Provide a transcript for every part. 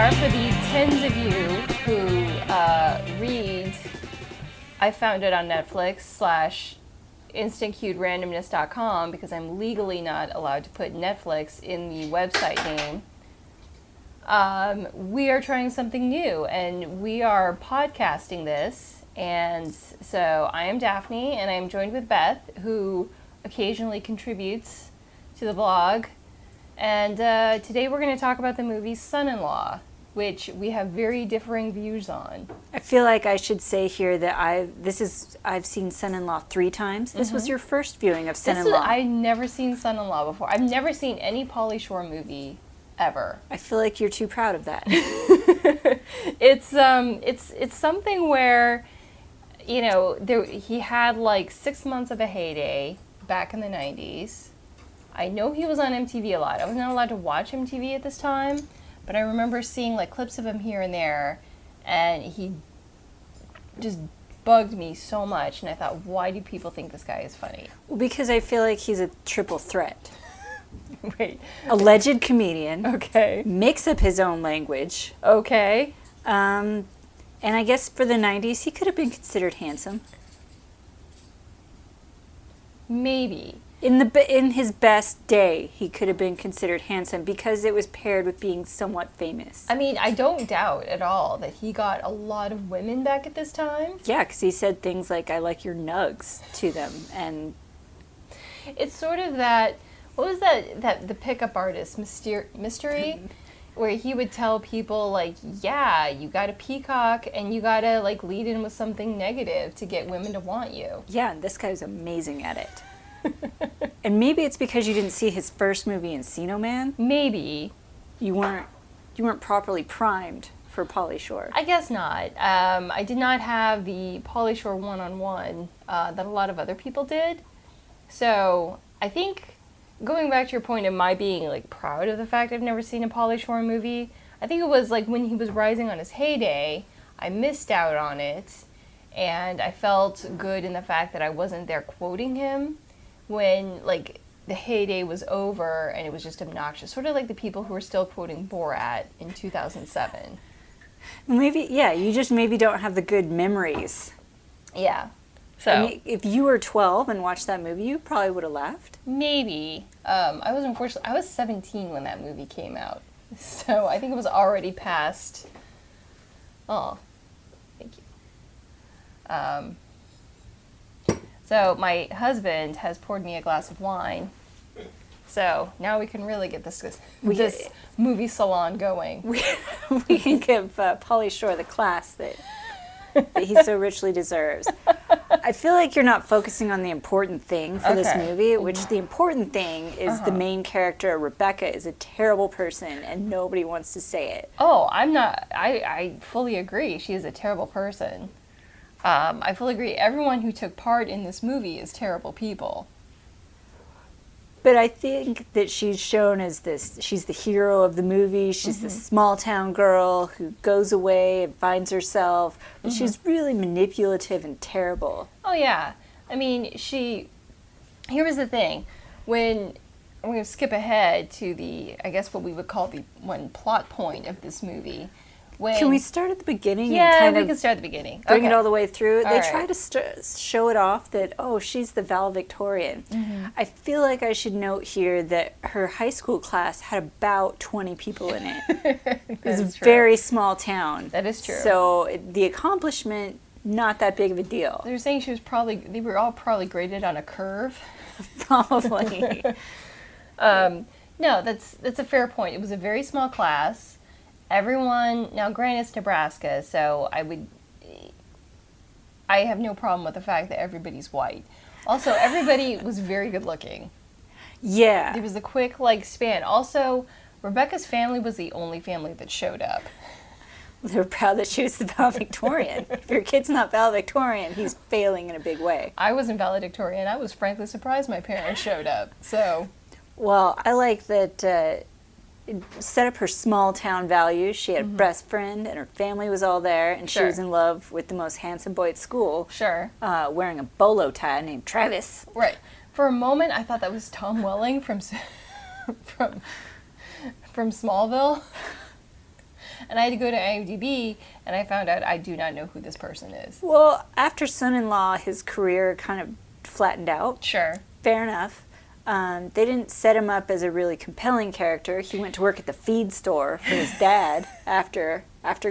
are, for the tens of you who read I Found It on Netflix / instantcuterandomness.com, because I'm legally not allowed to put Netflix in the website name. We are trying something new, and we are podcasting this. And so I am Daphne, and I'm joined with Beth, who occasionally contributes to the blog. And today we're going to talk about the movie Son-in-Law, which we have very differing views on. I feel like I should say here that I've seen Son-in-Law 3 times. This was your first viewing of Son-in-Law. I've never seen Son-in-Law before. I've never seen any Pauly Shore movie ever. I feel like you're too proud of that. It's something where, you know, he had like 6 months of a heyday back in the 90s. I know he was on MTV a lot. I was not allowed to watch MTV at this time, but I remember seeing like clips of him here and there, and he just bugged me so much, and I thought, why do people think this guy is funny? Well, because I feel like he's a triple threat. Wait. Alleged comedian. Okay. Makes up his own language. Okay. And I guess for the 90s, he could have been considered handsome. Maybe. In his best day, he could have been considered handsome because it was paired with being somewhat famous. I mean, I don't doubt at all that he got a lot of women back at this time. Yeah, because he said things like, "I like your nugs" to them, and it's sort of that. What was that the pickup artist mystery, where he would tell people like, "Yeah, you got a peacock, and you gotta like lead in with something negative to get women to want you." Yeah, and this guy's amazing at it. And maybe it's because you didn't see his first movie, Encino Man. Maybe you weren't properly primed for Pauly Shore. I guess not. I did not have the Pauly Shore one-on-one that a lot of other people did. So I think, going back to your point of my being like proud of the fact I've never seen a Pauly Shore movie, I think it was like when he was rising on his heyday, I missed out on it, and I felt good in the fact that I wasn't there quoting him when like the heyday was over and it was just obnoxious. Sort of like the people who were still quoting Borat in 2007. Maybe, yeah, you just maybe don't have the good memories. Yeah. So I mean, if you were 12 and watched that movie, you probably would have laughed. Maybe. I was 17 when that movie came out. So I think it was already past. Oh, thank you. So my husband has poured me a glass of wine. So now we can really get this movie salon going. We can give Pauly Shore the class that he so richly deserves. I feel like you're not focusing on the important thing for this movie, which the important thing is the main character, Rebecca, is a terrible person and nobody wants to say it. Oh, I'm not. I fully agree. She is a terrible person. I fully agree. Everyone who took part in this movie is terrible people. But I think that she's shown as she's the hero of the movie. She's the small town girl who goes away and finds herself. But she's really manipulative and terrible. Oh, yeah. I mean, here was the thing. When I'm going to skip ahead to I guess what we would call the one plot point of this movie. Can we start at the beginning? Yeah, and we can start at the beginning. Bring it all the way through. All they right. try to show it off that, oh, she's the valedictorian. I feel like I should note here that her high school class had about 20 people in it. It was a very small town. That is true. So the accomplishment, not that big of a deal. They're saying they were all probably graded on a curve. Probably. No, that's a fair point. It was a very small class. Everyone, now granted it's Nebraska, so I have no problem with the fact that everybody's white. Also, everybody was very good looking. Yeah. There was a quick span. Also, Rebecca's family was the only family that showed up. They were proud that she was the valedictorian. If your kid's not valedictorian, he's failing in a big way. I wasn't valedictorian. I was frankly surprised my parents showed up. So, well, I like that set up her small town values. She had a best friend and her family was all there, and she was in love with the most handsome boy at school. Sure. Wearing a bolo tie named Travis. Right. For a moment, I thought that was Tom Welling from Smallville. And I had to go to IMDb, and I found out I do not know who this person is. Well, after Son-in-Law, his career kind of flattened out. Sure. Fair enough. They didn't set him up as a really compelling character. He went to work at the feed store for his dad after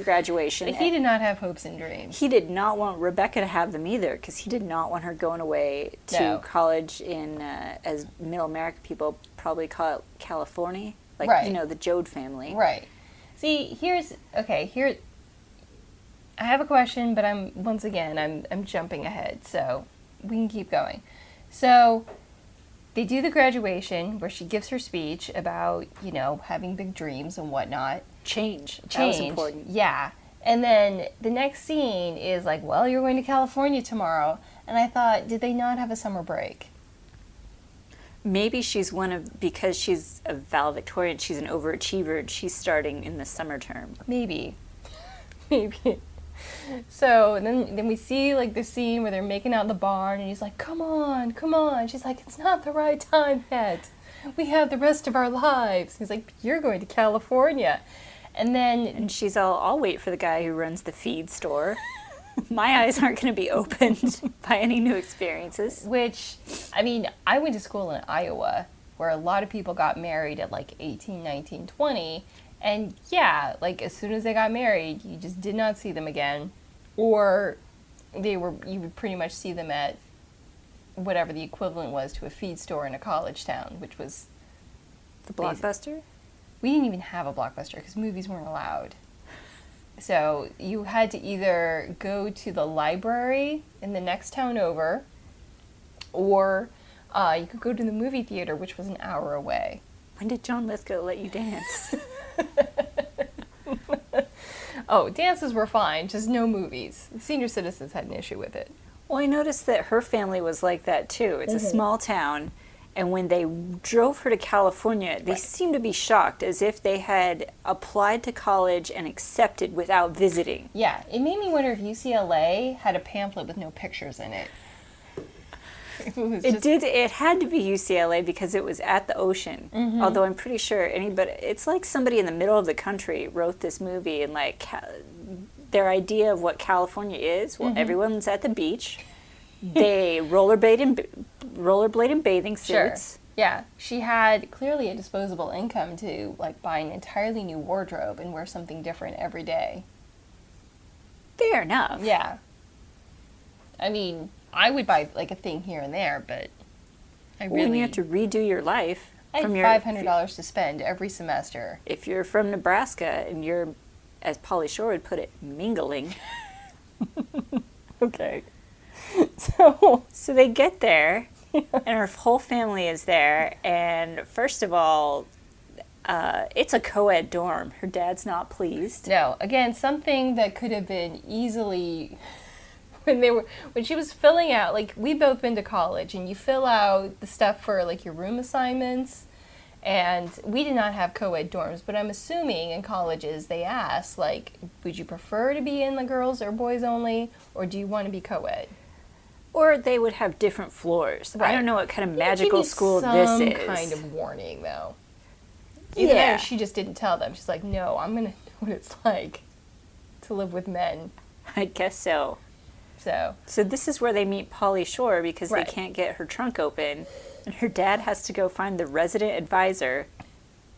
graduation. But he did not have hopes and dreams. He did not want Rebecca to have them either, because he did not want her going away to college in, as middle American people probably call it, California. Like, right. You know, the Jode family. Right. See, here, I have a question, but I'm jumping ahead, so we can keep going. So, they do the graduation where she gives her speech about, you know, having big dreams and whatnot. Change. That was important. Yeah. And then the next scene is like, well, you're going to California tomorrow. And I thought, did they not have a summer break? Maybe because she's a valedictorian, she's an overachiever, and she's starting in the summer term. Maybe. Maybe. So then we see like the scene where they're making out in the barn, and he's like, come on, come on. She's like, it's not the right time yet. We have the rest of our lives. He's like, you're going to California. And she's all, I'll wait for the guy who runs the feed store. My eyes aren't going to be opened by any new experiences. Which, I mean, I went to school in Iowa, where a lot of people got married at like 18, 19, 20. And yeah, like as soon as they got married, you just did not see them again. Or you would pretty much see them at whatever the equivalent was to a feed store in a college town, which was the Blockbuster? We didn't even have a Blockbuster because movies weren't allowed. So you had to either go to the library in the next town over, or you could go to the movie theater, which was an hour away. When did John Lithgow let you dance? Oh, dances were fine, just no movies. Senior citizens had an issue with it. Well, I noticed that her family was like that too. It's a small town, and when they drove her to California, they seemed to be shocked, as if they had applied to college and accepted without visiting. Yeah, it made me wonder if UCLA had a pamphlet with no pictures in it. It had to be UCLA because it was at the ocean. Mm-hmm. Although I'm pretty sure it's like somebody in the middle of the country wrote this movie, and like their idea of what California is. Well, everyone's at the beach. They rollerblade in bathing suits. Sure. Yeah, she had clearly a disposable income to like buy an entirely new wardrobe and wear something different every day. Fair enough. Yeah. I mean, I would buy like a thing here and there, but when you have to redo your life. I had $500 to spend every semester. If you're from Nebraska and you're, as Pauly Shore would put it, mingling. Okay. So they get there, and her whole family is there, and first of all, it's a co-ed dorm. Her dad's not pleased. No, again, something that could have been easily... When she was filling out, like, we've both been to college, and you fill out the stuff for, like, your room assignments, and we did not have co-ed dorms, but I'm assuming in colleges they ask, like, would you prefer to be in the girls or boys only, or do you want to be co-ed? Or they would have different floors. Right. I don't know what kind of magical school this is. Some kind of warning, though. Either that or she just didn't tell them. She's like, no, I'm going to know what it's like to live with men. I guess so. So this is where they meet Pauly Shore because they can't get her trunk open, and her dad has to go find the resident advisor.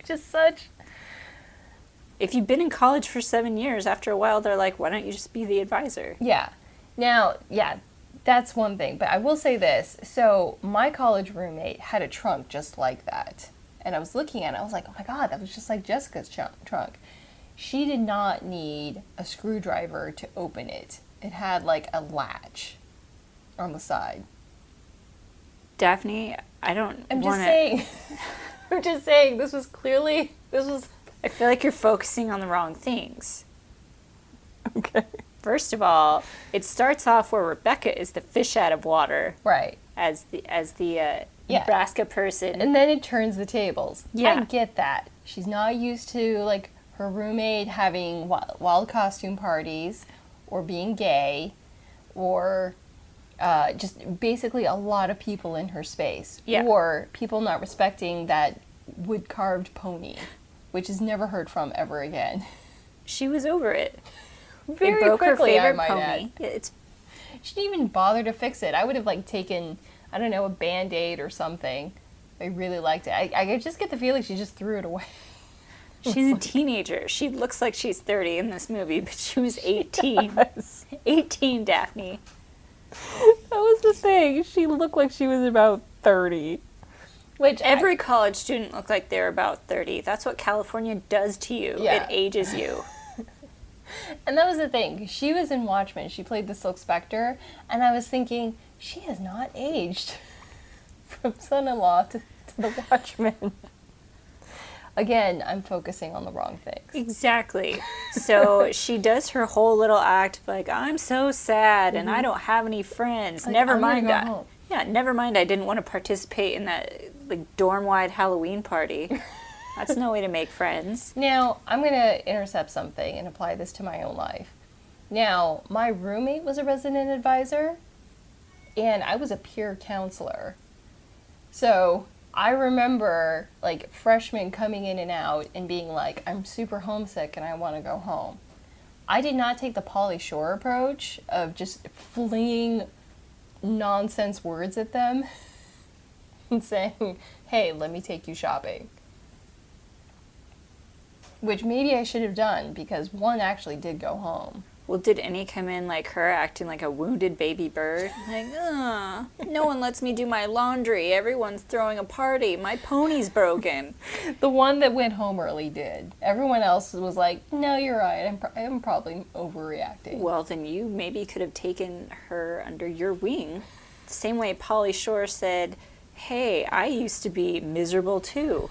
Just such... If you've been in college for 7 years, after a while they're like, why don't you just be the advisor? Yeah. Now, that's one thing, but I will say this. So my college roommate had a trunk just like that, and I was looking at it, I was like, oh my god, that was just like Jessica's trunk. She did not need a screwdriver to open it. It had like a latch on the side. Daphne, I'm just saying, this was... I feel like you're focusing on the wrong things. Okay. First of all, it starts off where Rebecca is the fish out of water. Right. As the Nebraska person. And then it turns the tables. Yeah. I get that. She's not used to, like, her roommate having wild costume parties, or being gay, or just basically a lot of people in her space. Yeah. Or people not respecting that wood-carved pony, which is never heard from ever again. She was over it. Very They broke quickly, her I favorite might pony. add. It's She didn't even bother to fix it. I would have like taken, I don't know, a Band-Aid or something. I really liked it. I just get the feeling she just threw it away. She's a teenager. She looks like she's 30 in this movie, but she was 18. Yes. 18, Daphne. That was the thing. She looked like she was about 30. Which Every college student looked like they're about 30. That's what California does to you. Yeah. It ages you. And that was the thing. She was in Watchmen. She played the Silk Spectre. And I was thinking, she has not aged from Son-in-Law to the Watchmen. Again, I'm focusing on the wrong things. Exactly. So she does her whole little act of like, I'm so sad and I don't have any friends. Like, Never I'm gonna mind go that. home. Yeah, never mind I didn't want to participate in that like dorm-wide Halloween party. That's no way to make friends. Now, I'm going to intercept something and apply this to my own life. Now, my roommate was a resident advisor, and I was a peer counselor. So, I remember, like, freshmen coming in and out and being like, I'm super homesick and I want to go home. I did not take the Pauly Shore approach of just flinging nonsense words at them and saying, hey, let me take you shopping. Which maybe I should have done, because one actually did go home. Well, did any come in like her acting like a wounded baby bird? Like, no one lets me do my laundry. Everyone's throwing a party. My pony's broken. The one that went home early did. Everyone else was like, no, you're right. I'm probably overreacting. Well, then you maybe could have taken her under your wing. The same way Pauly Shore said, hey, I used to be miserable too.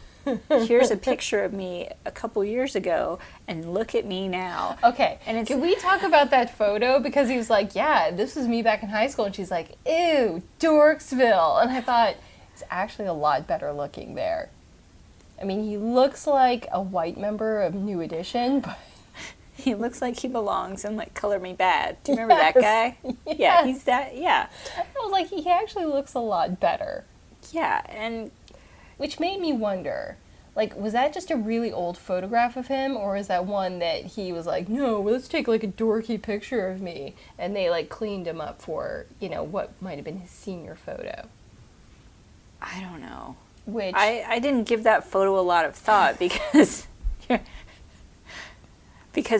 Here's a picture of me a couple years ago, and look at me now. Okay, And can we talk about that photo? Because he was like, yeah, this was me back in high school. And she's like, ew, Dorksville. And I thought, he's actually a lot better looking there. I mean, he looks like a white member of New Edition, but... He looks like he belongs in like Color Me Bad. Do you remember that guy? Yes. Yeah, he's that. Yeah, I was like, he actually looks a lot better. yeah, and Which made me wonder, like, was that just a really old photograph of him, or is that one that he was like, no, let's take, like, a dorky picture of me, and they, like, cleaned him up for, you know, what might have been his senior photo? I don't know. Which... I didn't give that photo a lot of thought because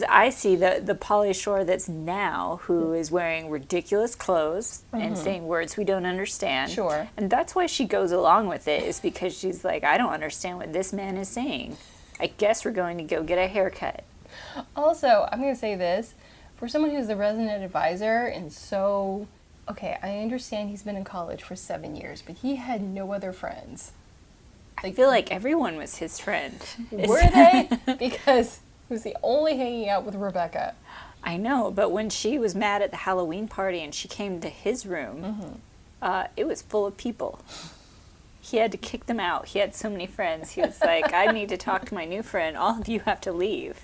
I see the Pauly Shore that's now, who is wearing ridiculous clothes and saying words we don't understand. Sure. And that's why she goes along with it, is because she's like, I don't understand what this man is saying. I guess we're going to go get a haircut. Also, I'm going to say this. For someone who's the resident advisor and so... Okay, I understand he's been in college for 7 years, but he had no other friends. I feel like everyone was his friend. Were they? Because he was the only hanging out with Rebecca. I know, but when she was mad at the Halloween party and she came to his room, it was full of people. He had to kick them out. He had so many friends. He was like, I need to talk to my new friend. All of you have to leave.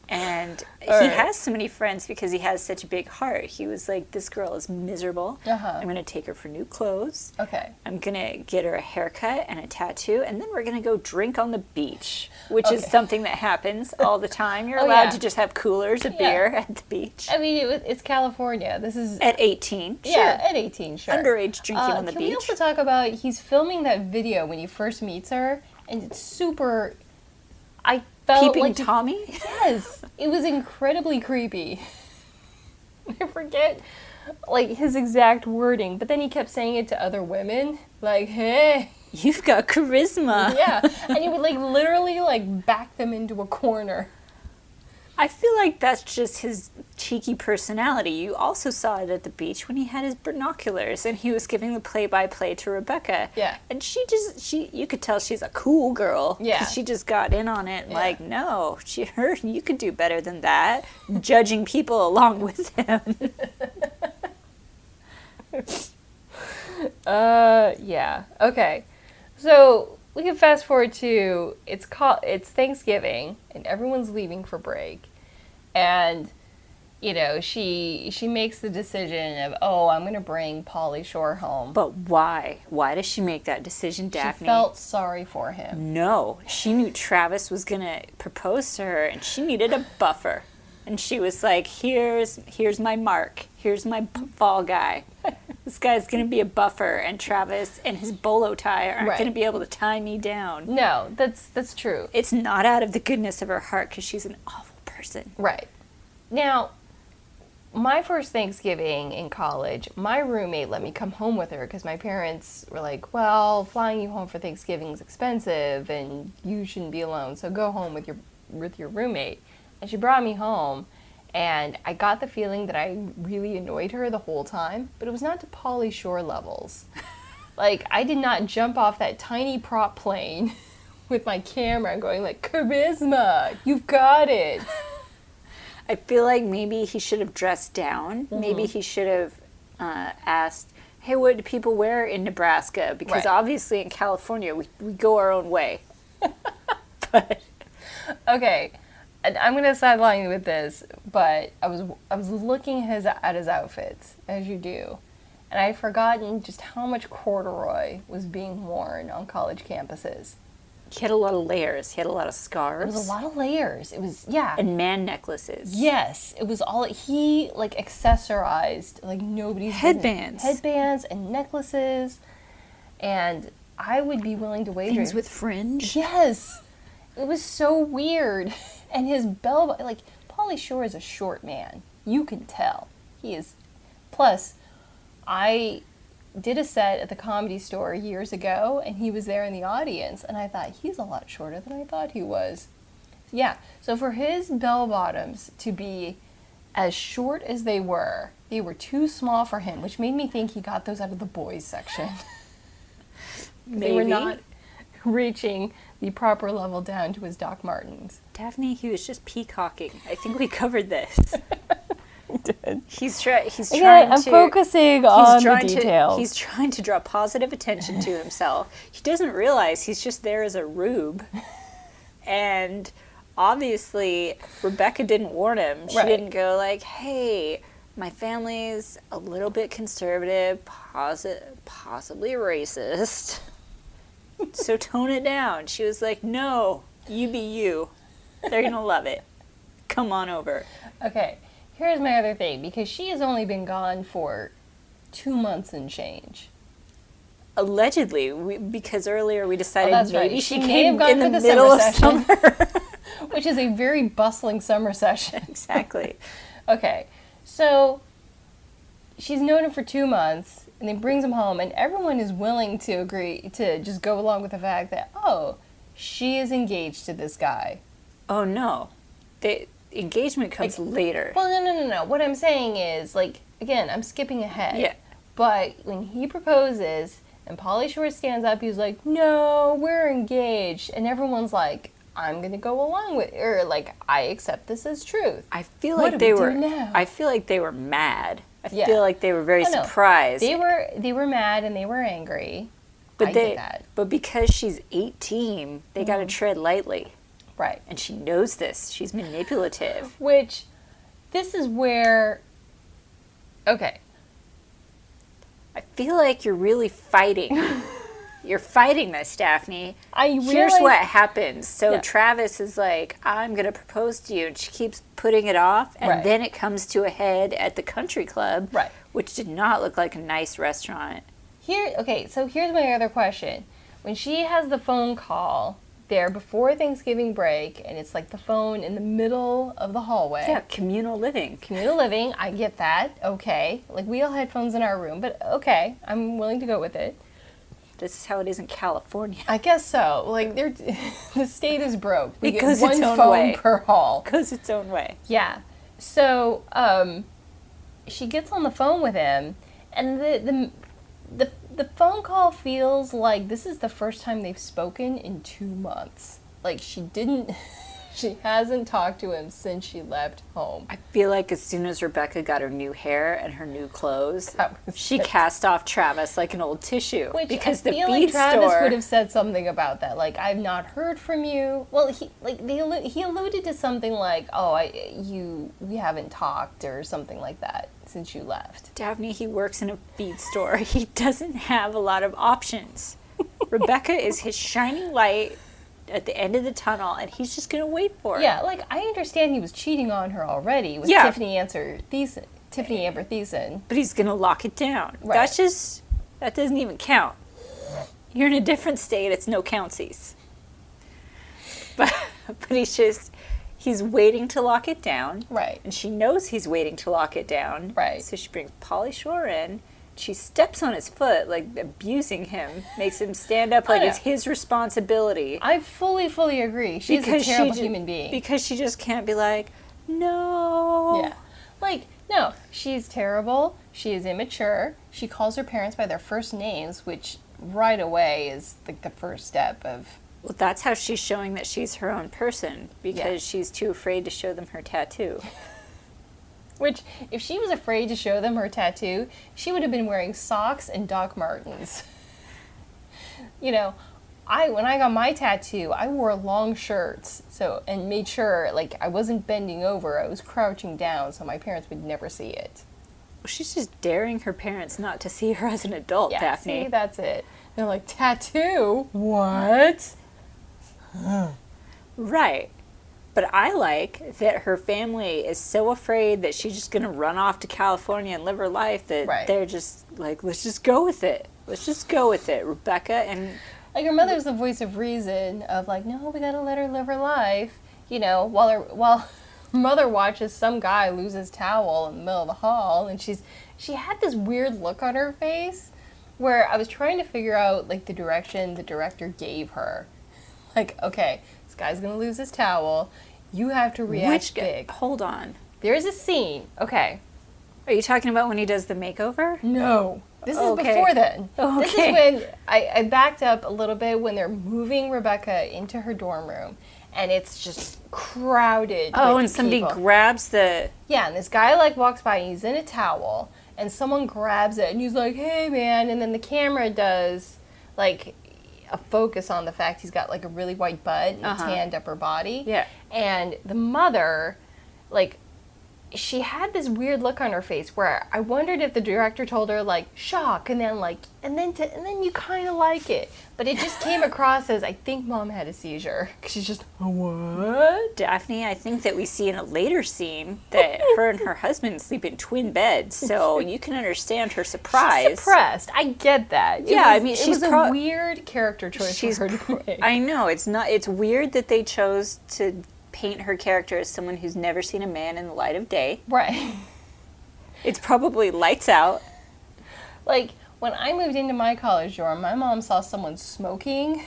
And he has so many friends because he has such a big heart. He was like, this girl is miserable. I'm going to take her for new clothes. Okay. I'm going to get her a haircut and a tattoo, and then we're going to go drink on the beach, which is something that happens all the time. You're allowed to just have coolers of beer at the beach. I mean, it's California. This is... At 18, sure. Yeah, at 18, sure. Underage drinking on the Can beach. we also talk about, he's filming that video when he first meets her, and it's super... I felt Peeping like... Tommy? Yes. It was incredibly creepy. I forget, like, his exact wording, but then he kept saying it to other women. Like, hey... You've got charisma. Yeah, and he would, like, literally, like, back them into a corner. I feel like that's just his cheeky personality. You also saw it at the beach when he had his binoculars and he was giving the play-by-play to Rebecca. Yeah. And you could tell she's a cool girl. Yeah. 'Cause she just got in on it. Like, no, you could do better than that. Judging people along with him. Yeah. Okay. So we can fast forward to it's Thanksgiving and everyone's leaving for break, and you know, she makes the decision of, oh, I'm going to bring Pauly Shore home. But why? Why does she make that decision, Daphne? She felt sorry for him. No, she knew Travis was going to propose to her, and she needed a buffer. And she was like, here's my mark. Here's my fall guy. This guy's going to be a buffer, and Travis and his bolo tie aren't going to be able to tie me down. No, that's true. It's not out of the goodness of her heart because she's an awful person. Right. Now, my first Thanksgiving in college, my roommate let me come home with her because my parents were like, well, flying you home for Thanksgiving is expensive and you shouldn't be alone, so go home with your roommate. And she brought me home, and I got the feeling that I really annoyed her the whole time, but it was not to Pauly Shore levels. Like, I did not jump off that tiny prop plane with my camera and going like, charisma, you've got it. I feel like maybe he should have dressed down. Mm-hmm. Maybe he should have asked, hey, what do people wear in Nebraska? Because obviously in California, we go our own way. But okay. I'm going to sideline you with this, but I was looking at his outfits, as you do, and I had forgotten just how much corduroy was being worn on college campuses. He had a lot of layers. He had a lot of scarves. It was a lot of layers. It was, yeah. And man necklaces. Yes. It was all, he, like, accessorized, like, nobody's headbands. Headbands and necklaces, and I would be willing to wager. Things with fringe? Yes. It was so weird. And his bell, like, Pauly Shore is a short man. You can tell. He is. Plus, I did a set at the Comedy Store years ago, and he was there in the audience, and I thought, he's a lot shorter than I thought he was. Yeah, so for his bell bottoms to be as short as they were too small for him, which made me think he got those out of the boys section. They were not reaching the proper level down to his Doc Martens. Daphne, he was just peacocking. I think we covered this. We did. He's trying I'm focusing on the details. He's trying to draw positive attention to himself. He doesn't realize he's just there as a rube. And obviously, Rebecca didn't warn him. She didn't go like, hey, my family's a little bit conservative, possibly racist. So tone it down. She was like, no, you be you. They're going to love it. Come on over. Okay, here's my other thing. Because she has only been gone for 2 months and change. Allegedly, because earlier we decided maybe she came in the middle of summer. Which is a very bustling summer session. Exactly. Okay, so she's known him for 2 months. And then brings him home, and everyone is willing to agree to just go along with the fact that, oh, she is engaged to this guy. Oh, no. The engagement comes later. Well, no. What I'm saying is, like, again, I'm skipping ahead. Yeah. But when he proposes, and Pauly Shore stands up, he's like, no, we're engaged. And everyone's like, I'm going to go along with it. Or, like, I accept this as truth. I feel like they were mad. I feel like they were very surprised. They were mad and they were angry. But But because she's 18, they got to tread lightly. Right. And she knows this. She's manipulative. Which, this is where, okay. I feel like you're really fighting. You're fighting this, Daphne. Here's what happens. So Travis is like, I'm going to propose to you. And she keeps putting it off. And then it comes to a head at the country club. Right. Which did not look like a nice restaurant. So here's my other question. When she has the phone call there before Thanksgiving break, and it's like the phone in the middle of the hallway. Yeah, communal living. Communal living, I get that. Okay. Like, we all had phones in our room. But okay, I'm willing to go with it. This is how it is in California. I guess so. Like, the state is broke. It goes its own way. One phone per hall. It goes its own way. Yeah. So, she gets on the phone with him, and the phone call feels like this is the first time they've spoken in 2 months. Like, she didn't She hasn't talked to him since she left home. I feel like as soon as Rebecca got her new hair and her new clothes, she it. cast off Travis like an old tissue. Which because I the feel bead like Travis store would have said something about that. Like, I've not heard from you. Well, he alluded to something like, "Oh, we haven't talked" or something like that since you left. Daphne, he works in a bead store. He doesn't have a lot of options. Rebecca is his shining light at the end of the tunnel, and he's just going to wait for it. Yeah, like, I understand he was cheating on her already with Tiffany Amber Thiessen. But he's going to lock it down. Right. That doesn't even count. You're in a different state. It's no countsies. But he's waiting to lock it down. Right. And she knows he's waiting to lock it down. Right. So she brings Pauly Shore in. She steps on his foot, like abusing him, makes him stand up like it's his responsibility. I fully agree. She's a terrible human being. Because she just can't be like, no. Yeah. Like, no, she's terrible. She is immature. She calls her parents by their first names, which right away is like the first step of... Well, that's how she's showing that she's her own person, because she's too afraid to show them her tattoo. Which, if she was afraid to show them her tattoo, she would have been wearing socks and Doc Martens. You know, when I got my tattoo, I wore long shirts, and made sure, like, I wasn't bending over, I was crouching down, so my parents would never see it. Well, she's just daring her parents not to see her as an adult, Daphne. See, that's it. They're like, tattoo? What? Right. But I like that her family is so afraid that she's just going to run off to California and live her life that they're just like, let's just go with it. Let's just go with it, Rebecca. And like, her mother's the voice of reason of like, no, we got to let her live her life. You know, while her mother watches some guy lose his towel in the middle of the hall, and she had this weird look on her face where I was trying to figure out like the direction the director gave her. Like, okay, this guy's going to lose his towel. You have to react big. Hold on. There's a scene. Okay. Are you talking about when he does the makeover? No. This is before then. Okay. This is when I backed up a little bit when they're moving Rebecca into her dorm room. And it's just crowded. Oh, and somebody grabs the... Yeah, and this guy like walks by and he's in a towel. And someone grabs it and he's like, hey, man. And then the camera does like... a focus on the fact he's got like a really white butt and a tanned upper body. Yeah. And the mother, like, she had this weird look on her face where I wondered if the director told her like shock and then you kind of like it, but it just came across as I think mom had a seizure. She's just what? Daphne, I think that we see in a later scene that her and her husband sleep in twin beds, so you can understand her surprise. She's suppressed. I get that. It was a weird character choice for her to make. I know it's weird that they chose to paint her character as someone who's never seen a man in the light of day. Right. It's probably lights out. Like, when I moved into my college dorm, my mom saw someone smoking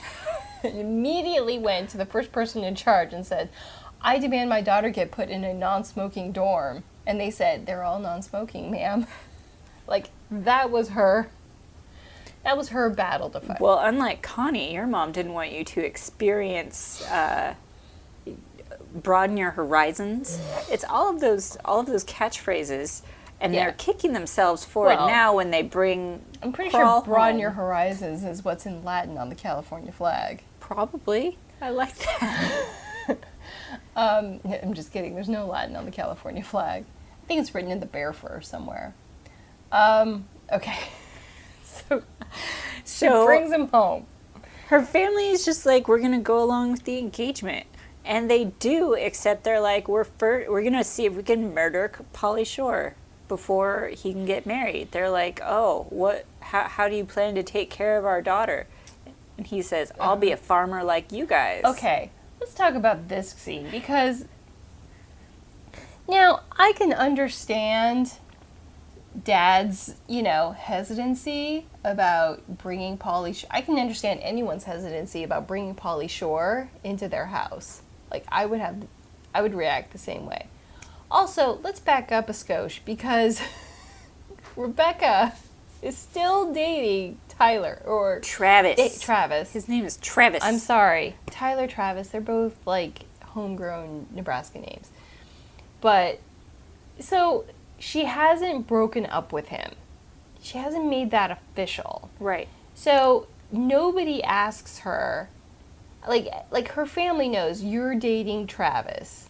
and immediately went to the first person in charge and said, I demand my daughter get put in a non-smoking dorm. And they said, they're all non-smoking, ma'am. Like, that was her battle to fight. Well, unlike Connie, your mom didn't want you to experience... broaden your horizons. It's all of those catchphrases, and they're kicking themselves for it now when they bring. I'm pretty sure "broaden your horizons" is what's in Latin on the California flag. Probably, I like that. I'm just kidding. There's no Latin on the California flag. I think it's written in the bear fur somewhere. Okay, so she brings him home. Her family is just like, we're gonna go along with the engagement. And they do, except they're like, we're going to see if we can murder Pauly Shore before he can get married. They're like, oh, how do you plan to take care of our daughter? And he says, I'll be a farmer like you guys. Okay, let's talk about this scene, because now I can understand Dad's, hesitancy about bringing Pauly Shore. I can understand anyone's hesitancy about bringing Pauly Shore into their house. Like, I would react the same way. Also, let's back up a skosh, because Rebecca is still dating Tyler, or Travis. Travis. His name is Travis. I'm sorry. Tyler, Travis, they're both, like, homegrown Nebraska names. But, so, she hasn't broken up with him. She hasn't made that official. Right. So, nobody asks her, like her family knows you're dating Travis.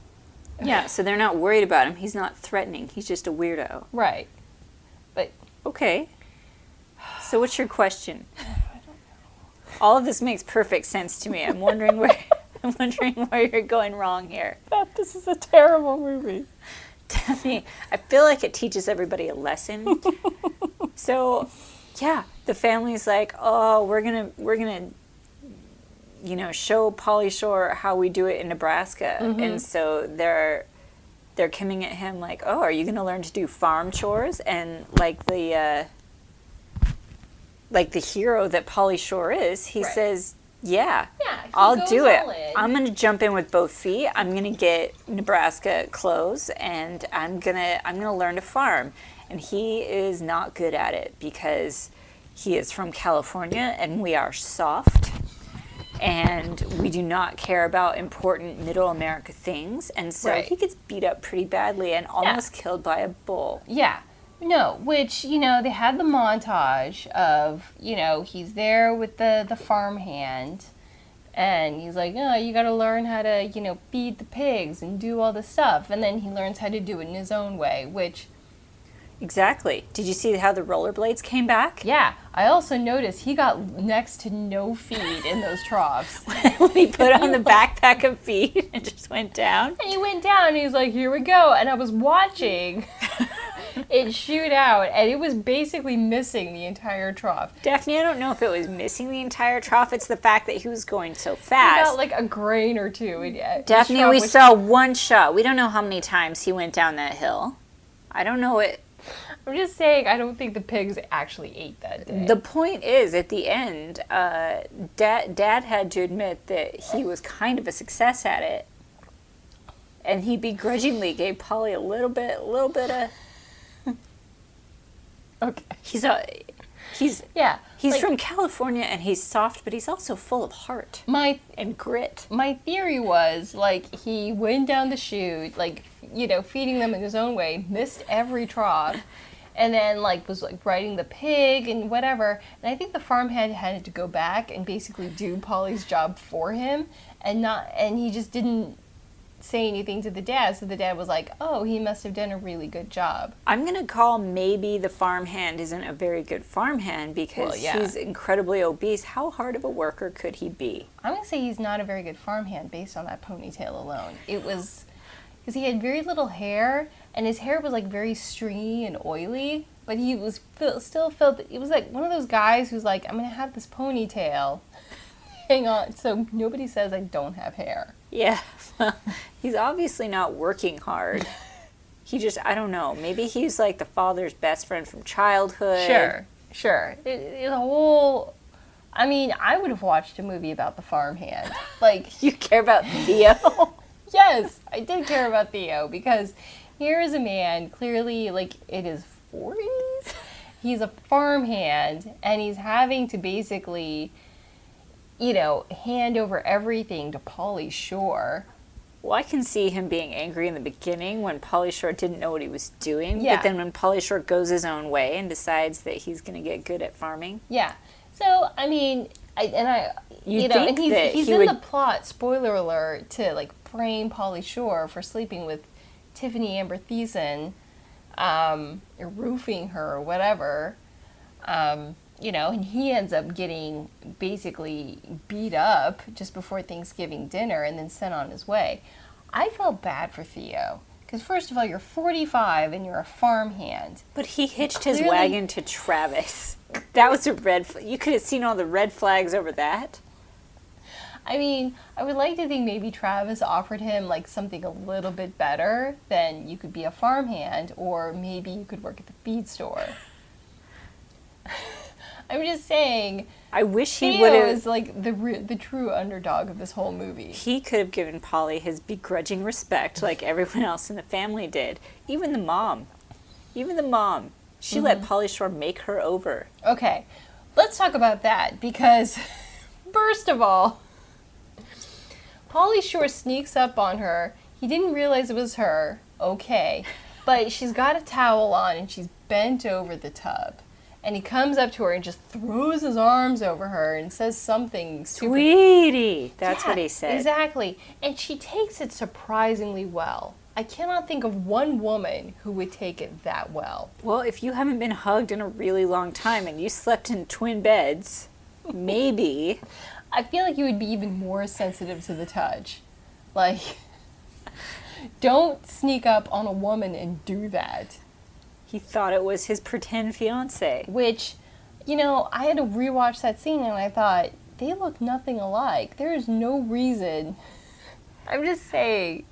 Yeah, so they're not worried about him. He's not threatening. He's just a weirdo. Right. But okay. So what's your question? I don't know. All of this makes perfect sense to me. I'm wondering where you're going wrong here. Beth, this is a terrible movie. Daphne, I feel like it teaches everybody a lesson. So, yeah, the family's like, "Oh, we're gonna show Pauly Shore how we do it in Nebraska." And so they're coming at him like, "Oh, are you going to learn to do farm chores?" And like the hero that Pauly Shore is, he says, "Yeah, I'll do it. I'm going to jump in with both feet. I'm going to get Nebraska clothes, and I'm gonna learn to farm." And he is not good at it because he is from California, and we are soft. And we do not care about important middle America things. And so he gets beat up pretty badly and almost killed by a bull. Yeah. No, which, they had the montage of, he's there with the farmhand. And he's like, "Oh, you got to learn how to, feed the pigs and do all this stuff." And then he learns how to do it in his own way, which... Exactly. Did you see how the rollerblades came back? Yeah. I also noticed he got next to no feed in those troughs. When he put on the backpack of feed and just went down. And he went down and he's like, "Here we go." And I was watching it shoot out, and it was basically missing the entire trough. Daphne, I don't know if it was missing the entire trough. It's the fact that he was going so fast. He got like a grain or two. And Daphne, we saw one shot. We don't know how many times he went down that hill. I don't know it. I'm just saying, I don't think the pigs actually ate that day. The point is, at the end, Dad had to admit that he was kind of a success at it, and he begrudgingly gave Pauly a little bit of. Okay. He's from California, and he's soft, but he's also full of heart and grit. My theory was, he went down the chute, feeding them in his own way, missed every trough, and then, was, riding the pig and whatever. And I think the farmhand had to go back and basically do Pauly's job for him, and he just didn't say anything to the dad, so the dad was like, "Oh, he must have done a really good job." I'm going to call maybe the farmhand isn't a very good farmhand because he's incredibly obese. How hard of a worker could he be? I'm going to say he's not a very good farmhand based on that ponytail alone. It was, because he had very little hair, and his hair was very stringy and oily, but he was still felt, it was one of those guys who's like, "I'm going to have this ponytail. Hang on, so nobody says I don't have hair." Yeah, he's obviously not working hard. He just, I don't know, maybe he's the father's best friend from childhood. Sure. It's a whole, I would have watched a movie about the farmhand. You care about Theo? Yes, I did care about Theo, because here is a man, clearly, in his 40s. He's a farmhand, and he's having to basically... hand over everything to Pauly Shore. Well, I can see him being angry in the beginning when Pauly Shore didn't know what he was doing. Yeah. But then when Pauly Shore goes his own way and decides that he's going to get good at farming. Yeah. So, he's in the plot, spoiler alert, to frame Pauly Shore for sleeping with Tiffany Amber Thiessen, or roofing her or whatever. And he ends up getting basically beat up just before Thanksgiving dinner and then sent on his way. I felt bad for Theo. Because first of all, you're 45 and you're a farmhand. But he hitched his wagon to Travis. That was a red flag. You could have seen all the red flags over that. I would like to think maybe Travis offered him something a little bit better than you could be a farmhand, or maybe you could work at the feed store. I'm just saying. I wish he would have. Theo is the true underdog of this whole movie. He could have given Pauly his begrudging respect, like everyone else in the family did. Even the mom. She let Pauly Shore make her over. Okay, let's talk about that, because first of all, Pauly Shore sneaks up on her. He didn't realize it was her. Okay. But she's got a towel on and she's bent over the tub. And he comes up to her and just throws his arms over her and says something super... Sweetie! That's what he said. Exactly. And she takes it surprisingly well. I cannot think of one woman who would take it that well. Well, if you haven't been hugged in a really long time and you slept in twin beds, maybe. I feel like you would be even more sensitive to the touch. Like, don't sneak up on a woman and do that. He thought it was his pretend fiancé. Which, you know, I had to rewatch that scene and I thought, they look nothing alike. There is no reason. I'm just saying.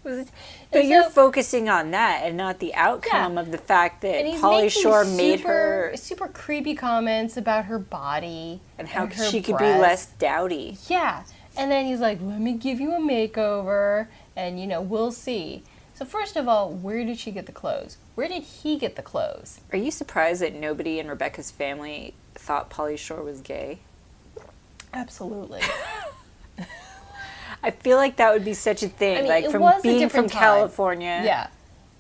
But you're focusing on that and not the outcome of the fact that Pauly Shore made her... super creepy comments about her body. And how she could be less dowdy. Yeah. And then he's like, let me give you a makeover and, you know, we'll see. So first of all, where did she get the clothes? Where did he get the clothes? Are you surprised that nobody in Rebecca's family thought Pauly Shore was gay? Absolutely. I feel like that would be such a thing. I mean, like, from being from California. Yeah.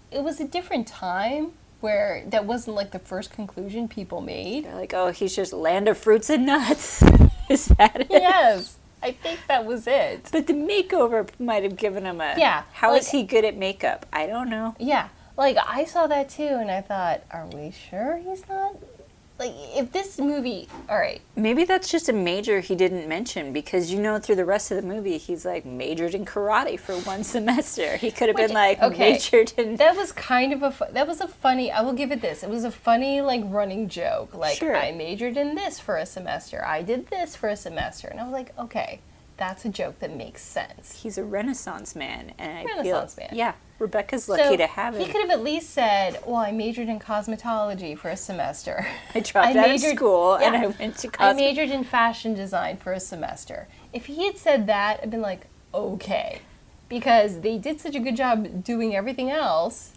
It was a different time where that wasn't like the first conclusion people made. They're like, oh, he's just land of fruits and nuts. Is that it? Yes. I think that was it. But the makeover might have given him a... Yeah. How is he good at makeup? I don't know. Yeah. Like, I saw that too, and I thought, are we sure he's not? Like, if this movie... All right. Maybe that's just a major he didn't mention, because, you know, through the rest of the movie, he's, like, majored in karate for one semester. He could have been, like, majored in... That was kind of that was a funny... I will give it this. It was a funny, like, running joke. Like, sure. I majored in this for a semester. I did this for a semester. And I was like, okay, that's a joke that makes sense. He's a Renaissance man. And Renaissance man. Yeah. Rebecca's lucky to have him. He could have at least said, well, I majored in cosmetology for a semester. I dropped out of school and I went to I majored in fashion design for a semester. If he had said that, I'd been like, okay. Because they did such a good job doing everything else.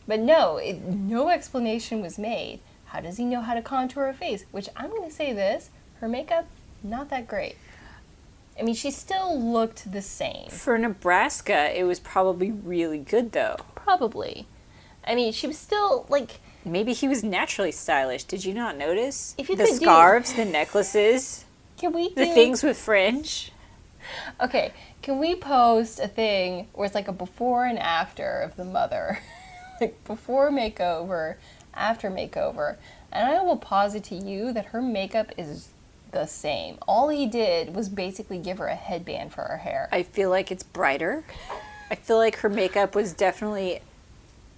But no, no explanation was made. How does he know how to contour a face? Which I'm going to say this, her makeup, not that great. I mean, she still looked the same. For Nebraska, it was probably really good, though. Probably. I mean, she was still, like... Maybe he was naturally stylish. Did you not notice? If you the scarves, the necklaces, can we the things with fringe. Okay, can we post a thing where it's like a before and after of the mother? Like, before makeover, after makeover. And I will posit to you that her makeup is... the same. All he did was basically give her a headband for her hair. I feel like it's brighter. I feel like her makeup was definitely...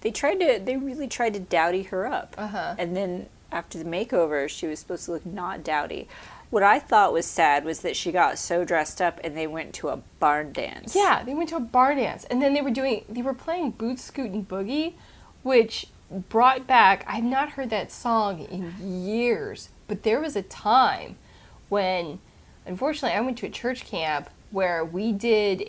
They really tried to dowdy her up. Uh-huh. And then after the makeover, she was supposed to look not dowdy. What I thought was sad was that she got so dressed up and they went to a barn dance. Yeah, they went to a barn dance. And then they were playing Boot Scootin' Boogie, which brought back... I have not heard that song in years, but there was a time when, unfortunately, I went to a church camp where we did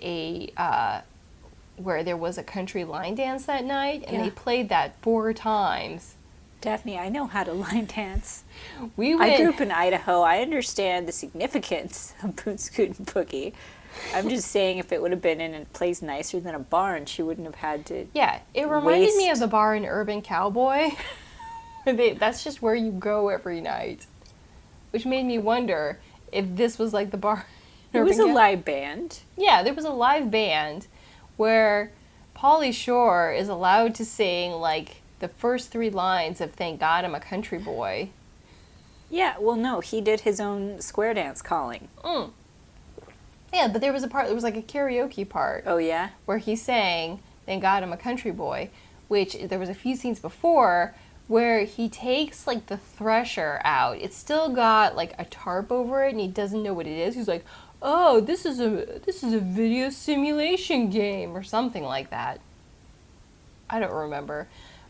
where there was a country line dance that night, and they played that 4 times. Daphne, I know how to line dance. I grew up in Idaho. I understand the significance of Boot Scootin' Boogie. I'm just saying if it would have been in a place nicer than a barn, she wouldn't have had to Yeah, it reminded me of the bar in Urban Cowboy. That's just where you go every night. Which made me wonder if this was like the bar. It was a live band. Yeah, there was a live band where Pauly Shore is allowed to sing like the first 3 lines of Thank God I'm a Country Boy. Yeah, well, no, he did his own square dance calling. Yeah, but there was like a karaoke part. Oh, yeah? Where he sang Thank God I'm a Country Boy, which there was a few scenes before where he takes, like, the thresher out. It's still got, like, a tarp over it, and he doesn't know what it is. He's like, oh, this is a video simulation game, or something like that. I don't remember.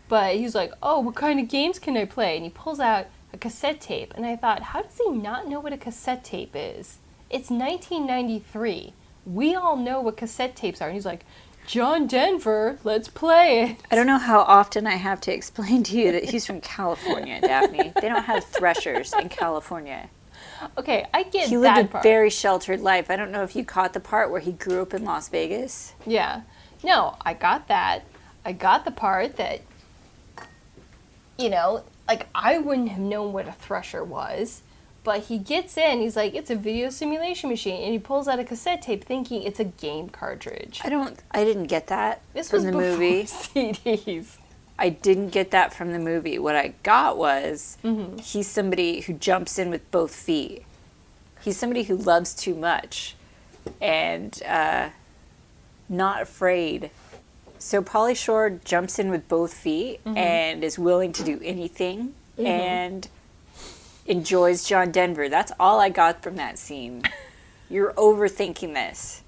But he's like, oh, what kind of games can I play? And he pulls out a cassette tape. And I thought, how does he not know what a cassette tape is? It's 1993. We all know what cassette tapes are. And he's like, John Denver, let's play it. I don't know how often I have to explain to you that he's from California, Daphne. They don't have threshers in California. Okay, I get He lived that a part. very sheltered life. I don't know if you caught the part where he grew up in Las Vegas. Yeah. No, I got that. I got the part that, like I wouldn't have known what a thresher was, but he gets in, he's like, it's a video simulation machine, and he pulls out a cassette tape thinking it's a game cartridge. I didn't get that This from was the before movie. CDs. I didn't get that from the movie. What I got was he's somebody who jumps in with both feet. He's somebody who loves too much and not afraid. So Pauly Shore jumps in with both feet and is willing to do anything and enjoys John Denver. That's all I got from that scene. You're overthinking this.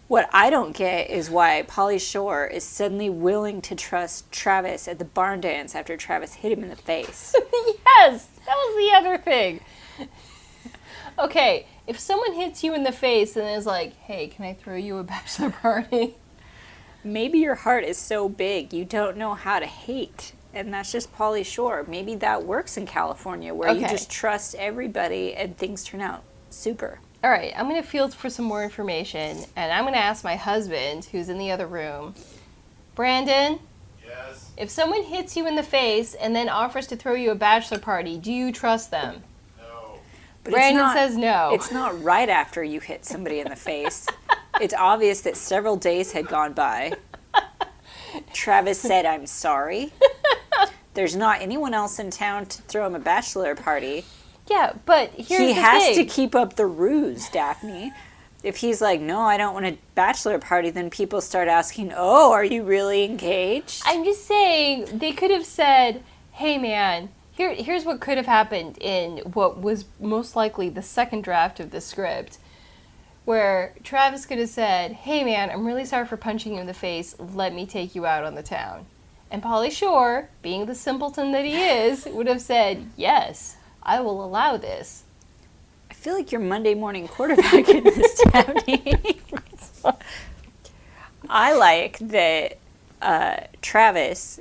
What I don't get is why Pauly Shore is suddenly willing to trust Travis at the barn dance after Travis hit him in the face. Yes, that was the other thing. Okay, if someone hits you in the face and is like, hey, can I throw you a bachelor party? Maybe your heart is so big you don't know how to hate. And that's just Pauly Shore. Maybe that works in California where you Okay. just trust everybody and things turn out super. All right, I'm going to field for some more information, and I'm going to ask my husband, who's in the other room, Brandon, Yes. if someone hits you in the face and then offers to throw you a bachelor party, do you trust them? No. But Brandon says no. It's not right after you hit somebody in the face. It's obvious that several days had gone by. Travis said, I'm sorry. There's not anyone else in town to throw him a bachelor party. Yeah, but here's He the has to thing. keep up the ruse, Daphne. If he's like, no, I don't want a bachelor party, then people start asking, oh, are you really engaged? I'm just saying, they could have said, hey man, here's what could have happened in what was most likely the second draft of the script, where Travis could have said, hey man, I'm really sorry for punching you in the face, let me take you out on the town. And Pauly Shore, being the simpleton that he is, would have said, yes, I will allow this. I feel like you're Monday morning quarterback in this, Daphne. I like that Travis,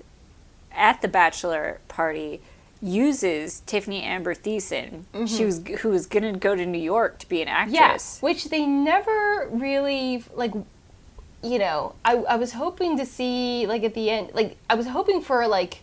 at the bachelor party, uses Tiffany Amber Thiessen, who was going to go to New York to be an actress. Yes, which they never really, like, I was hoping to see, like, at the end, like, I was hoping for, like,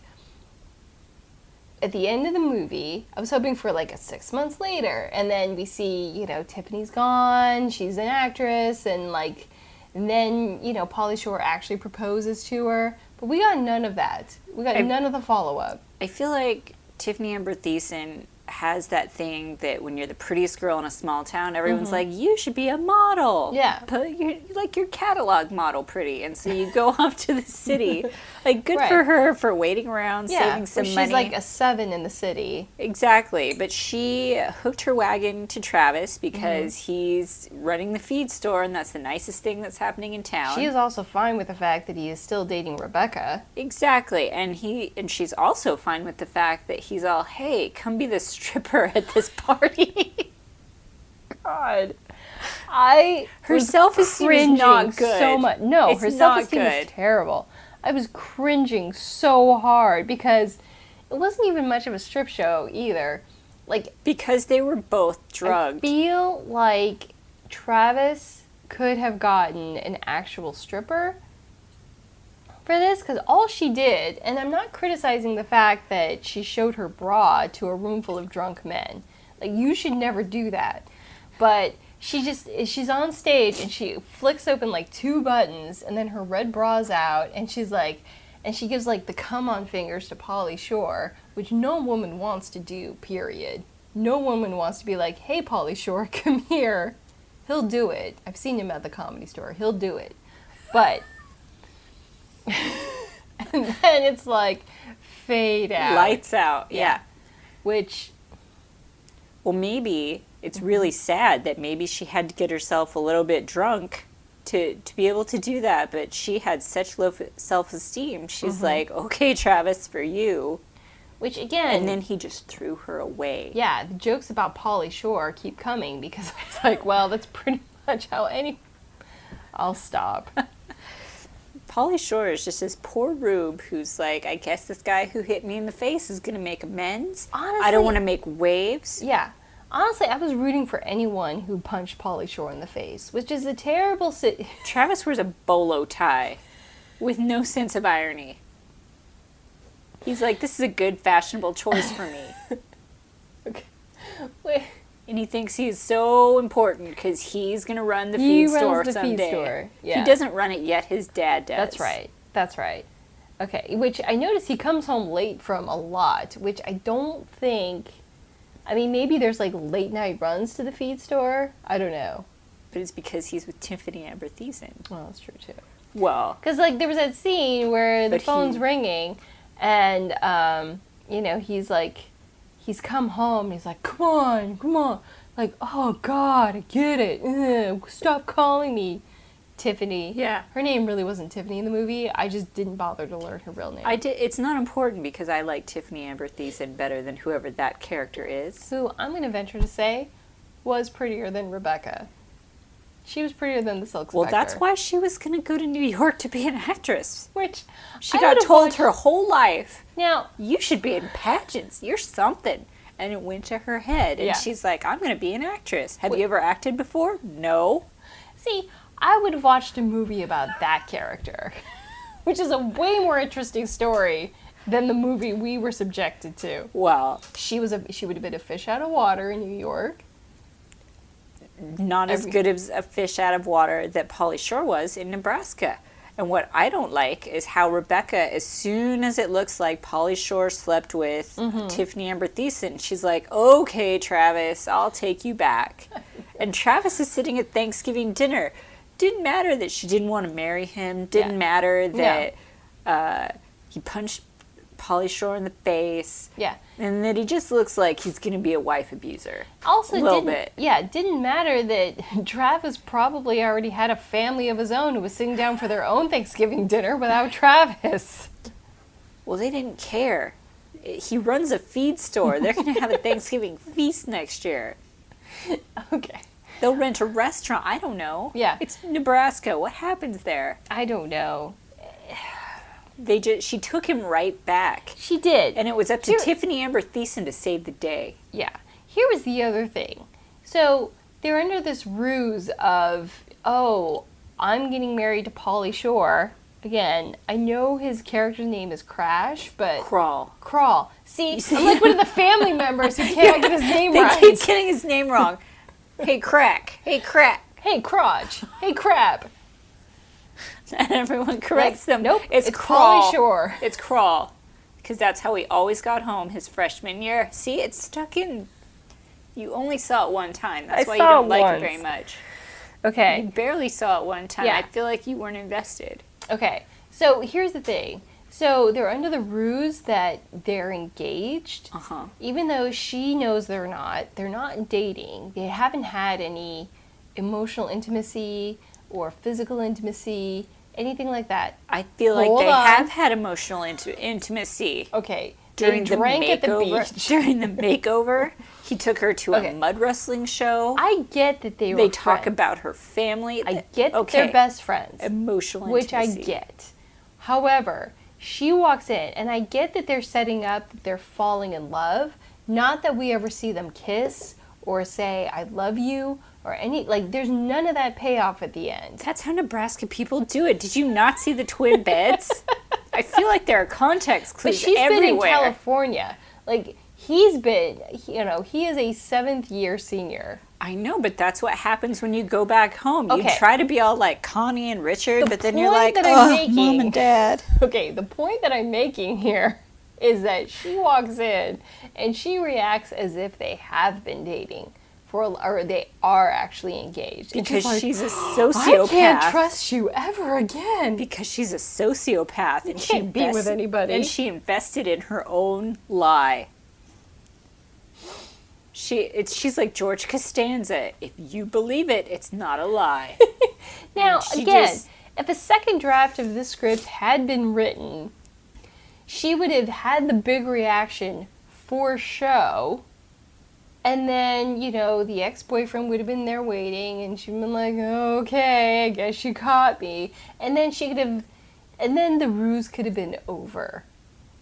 at the end of the movie, I was hoping for, like, a 6 months later, and then we see, Tiffany's gone, she's an actress, and, like, and then, Pauly Shore actually proposes to her, but we got none of that. We got none of the follow-up. I feel like Tiffany Amber Thiessen has that thing that when you're the prettiest girl in a small town, everyone's like, you should be a model. Yeah. But you're like your catalog model pretty. And so you go off to the city. Like, good Right. for her for waiting around, Yeah, saving some she's money. like a 7 in the city. Exactly. But she hooked her wagon to Travis because he's running the feed store, and that's the nicest thing that's happening in town. She is also fine with the fact that he is still dating Rebecca. Exactly. And she's also fine with the fact that he's all, hey, come be the stripper at this party. God. Her was self-esteem is cringing not good. so much. No, It's her not self-esteem good. is terrible. I was cringing so hard because it wasn't even much of a strip show either. Like, Because they were both I drugged. feel like Travis could have gotten an actual stripper for this, because all she did, and I'm not criticizing the fact that she showed her bra to a room full of drunk men. Like, you should never do that. But she's on stage and she flicks open like 2 buttons and then her red bra's out and she's like, and she gives like the come on fingers to Pauly Shore, which no woman wants to do, period. No woman wants to be like, hey Pauly Shore, come here. He'll do it. I've seen him at the Comedy Store. He'll do it. But, and then it's like, fade out. Lights out. Yeah. Which, Well, maybe it's really sad that maybe she had to get herself a little bit drunk to be able to do that. But she had such low self-esteem. She's like, okay, Travis, for you. which again... And then he just threw her away. Yeah, the jokes about Pauly Shore keep coming because I was like, well, that's pretty much how any... I'll stop. Pauly Shore is just this poor rube who's like, I guess this guy who hit me in the face is going to make amends. I Honestly- don't want to make waves. Yeah. Honestly, I was rooting for anyone who punched Pauly Shore in the face, which is a terrible... Travis wears a bolo tie with no sense of irony. He's like, this is a good fashionable choice for me. Okay. Wait. And he thinks he's so important because he's going to run the feed store someday. Feed store. Yeah. He doesn't run it yet. His dad does. That's right. That's right. Okay. Which I noticed he comes home late from a lot, which I don't think... I mean, maybe there's like late night runs to the feed store. I don't know. But it's because he's with Tiffany Amber Thiessen. Well, that's true too. Well. Because like there was that scene where the phone's ringing and, you know, he's like... He's come home and he's like, come on. Like, oh, God, I get it. Ugh, stop calling me Tiffany. Yeah. Her name really wasn't Tiffany in the movie. I just didn't bother to learn her real name. It's not important because I like Tiffany Amber Thiessen better than whoever that character is. Who I'm going to venture to say was prettier than Rebecca. She was prettier than the Silk Spectre. Well, that's why she was going to go to New York to be an actress. Which she got told her whole life, now, you should be in pageants. You're something. And it went to her head. And she's like, I'm going to be an actress. Have you ever acted before? No. See, I would have watched a movie about that character, which is a way more interesting story than the movie we were subjected to. Well, she would have been a fish out of water in New York. Not as good as a fish out of water that Pauly Shore was in Nebraska. And what I don't like is how Rebecca, as soon as it looks like Pauly Shore slept with Tiffany Amber Thiessen, she's like, okay, Travis, I'll take you back. And Travis is sitting at Thanksgiving dinner. Didn't matter that she didn't want to marry him. Didn't matter that he punched Pauly Shore in the face. Yeah. And that he just looks like he's going to be a wife abuser. Also, it didn't matter that Travis probably already had a family of his own who was sitting down for their own Thanksgiving dinner without Travis. Well, they didn't care. He runs a feed store. They're going to have a Thanksgiving feast next year. Okay. They'll rent a restaurant. I don't know. Yeah. It's Nebraska. What happens there? I don't know. She took him right back. She did. And it was up to Tiffany Amber Thiessen to save the day. Yeah. Here was the other thing. So they're under this ruse of, oh, I'm getting married to Pauly Shore. Again, I know his character's name is Crash, but... Crawl. See, I'm like one of the family members who can't get his name right. They keep getting his name wrong. Hey, Crack. Hey, Crack. Hey, Crotch. Hey, Crab. And everyone corrects them. Nope, it's Crawl. Pauly Shore. It's Crawl. Because that's how he always got home his freshman year. See, it's stuck in... You only saw it one time. That's why you don't like it very much. Okay. You barely saw it one time. Yeah. I feel like you weren't invested. Okay. So here's the thing. So they're under the ruse that they're engaged. Uh-huh. Even though she knows they're not. They're not dating. They haven't had any emotional intimacy or physical intimacy, anything like that. I feel like they have had emotional intimacy. Okay. During the makeover, he took her to a mud wrestling show. I get that they were They talk about her family. I get that they're best friends. Emotional which intimacy. I get. However, she walks in, and I get that they're setting up that they're falling in love. Not that we ever see them kiss or say, I love you, or any, like, there's none of that payoff at the end. That's how Nebraska people do it. Did you not see the twin beds? I feel like there are context clues everywhere. But she's been in California. Like, he's been, he is a 7th year senior. I know, but that's what happens when you go back home. You try to be all like Connie and Richard, but then you're like, Mom and Dad. Okay, the point that I'm making here is that she walks in and she reacts as if they have been dating. Or they are actually engaged. Because she's a sociopath. I can't trust you ever again. Because she's a sociopath. And she can't be with anybody. And she invested in her own lie. She's like George Costanza. If you believe it, it's not a lie. Now, again, if a second draft of this script had been written, she would have had the big reaction for show. And then, the ex-boyfriend would have been there waiting, and she'd been like, okay, I guess you caught me. And then and then the ruse could have been over.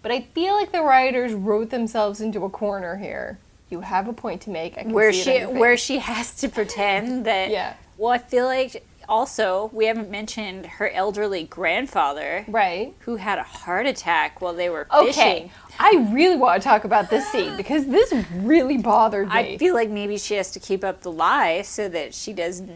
But I feel like the writers wrote themselves into a corner here. You have a point to make. I can where see it on your where face. she has to pretend that. Yeah. Well, I feel like also we haven't mentioned her elderly grandfather, Right. who had a heart attack while they were Okay. fishing. I really want to talk about this scene because this really bothered me. I feel like maybe she has to keep up the lie so that she doesn't.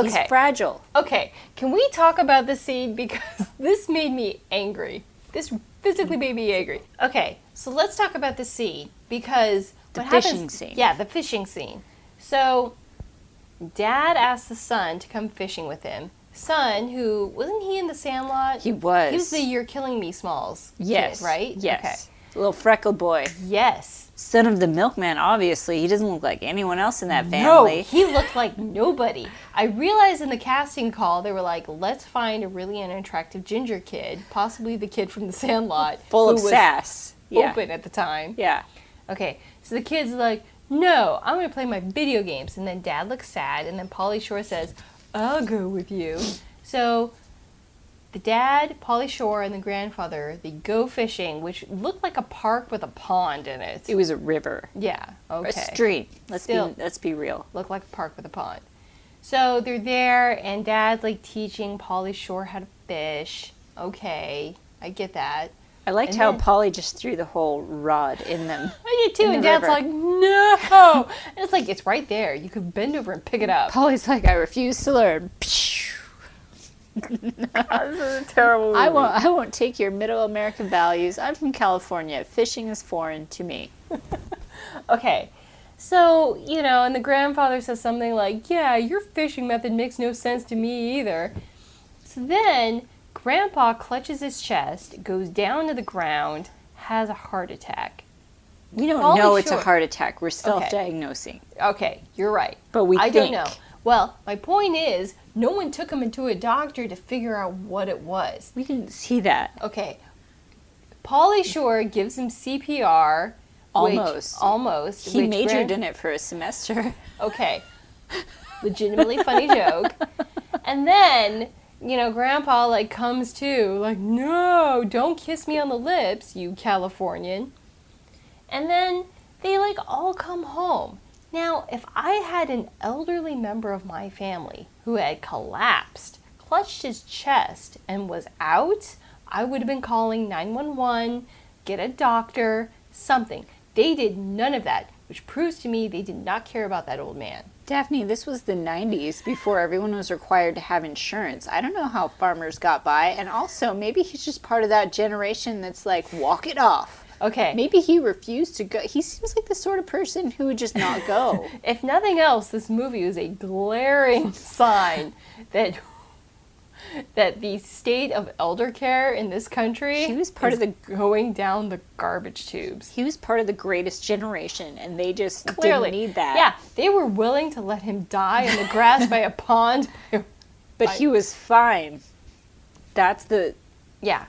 He's Okay. fragile. Okay, can we talk about this scene because this made me angry. This physically made me angry. Okay, so let's talk about the scene because what happens? fishing scene. Yeah, the fishing scene. So, Dad asked the son to come fishing with him. Son, who wasn't he in the Sandlot? He was. He was the "You're Killing Me" Smalls Yes. kid, right? Yes. Okay. Little freckled boy. Yes. Son of the milkman, obviously. He doesn't look like anyone else in that family. No, he looked like nobody. I realized in the casting call, they were like, let's find a really unattractive ginger kid, possibly the kid from the Sandlot. Full who of was sass. Yeah. open at the time. Yeah. Okay, so the kid's like, no, I'm going to play my video games. And then Dad looks sad, and then Pauly Shore says, I'll go with you. So the dad, Pauly Shore, and the grandfather, they go fishing, which looked like a park with a pond in it. It was a river. Yeah, Or okay. a stream. Still. Let's be real. Looked like a park with a pond. So they're there, and Dad's like teaching Pauly Shore how to fish. Okay, I get that. I liked And how then- Polly just threw the whole rod in them. I did too, In and the Dad's river. like, no! And it's like, it's right there. You could bend over and pick it up. Polly's like, I refuse to learn. This is a terrible movie. I won't take your middle American values. I'm from California. Fishing is foreign to me. Okay, so, and the grandfather says something like, yeah, your fishing method makes no sense to me either. So then, Grandpa clutches his chest, goes down to the ground, has a heart attack. We don't Pauly know it's a Shore. heart attack. We're self-diagnosing. Okay, you're right. But we I think. don't know. Well, my point is, no one took him into a doctor to figure out what it was. We didn't see that. Okay, Pauly Shore gives him CPR. Almost. Almost. He majored in it for a semester. Okay. Legitimately funny joke. And then, Grandpa, comes to, no, don't kiss me on the lips, you Californian. And then they, all come home. Now, if I had an elderly member of my family who had collapsed, clutched his chest, and was out, I would have been calling 911, get a doctor, something. They did none of that, which proves to me they did not care about that old man. Daphne, this was the 90s before everyone was required to have insurance. I don't know how farmers got by. And also, maybe he's just part of that generation that's like, walk it off. Okay. Maybe he refused to go. He seems like the sort of person who would just not go. If nothing else, this movie is a glaring sign that the state of elder care in this country He was part is of going down the garbage tubes. He was part of the greatest generation, and they just Clearly. didn't need that. Yeah, they were willing to let him die in the grass by a pond. But he was fine. That's the... Yeah.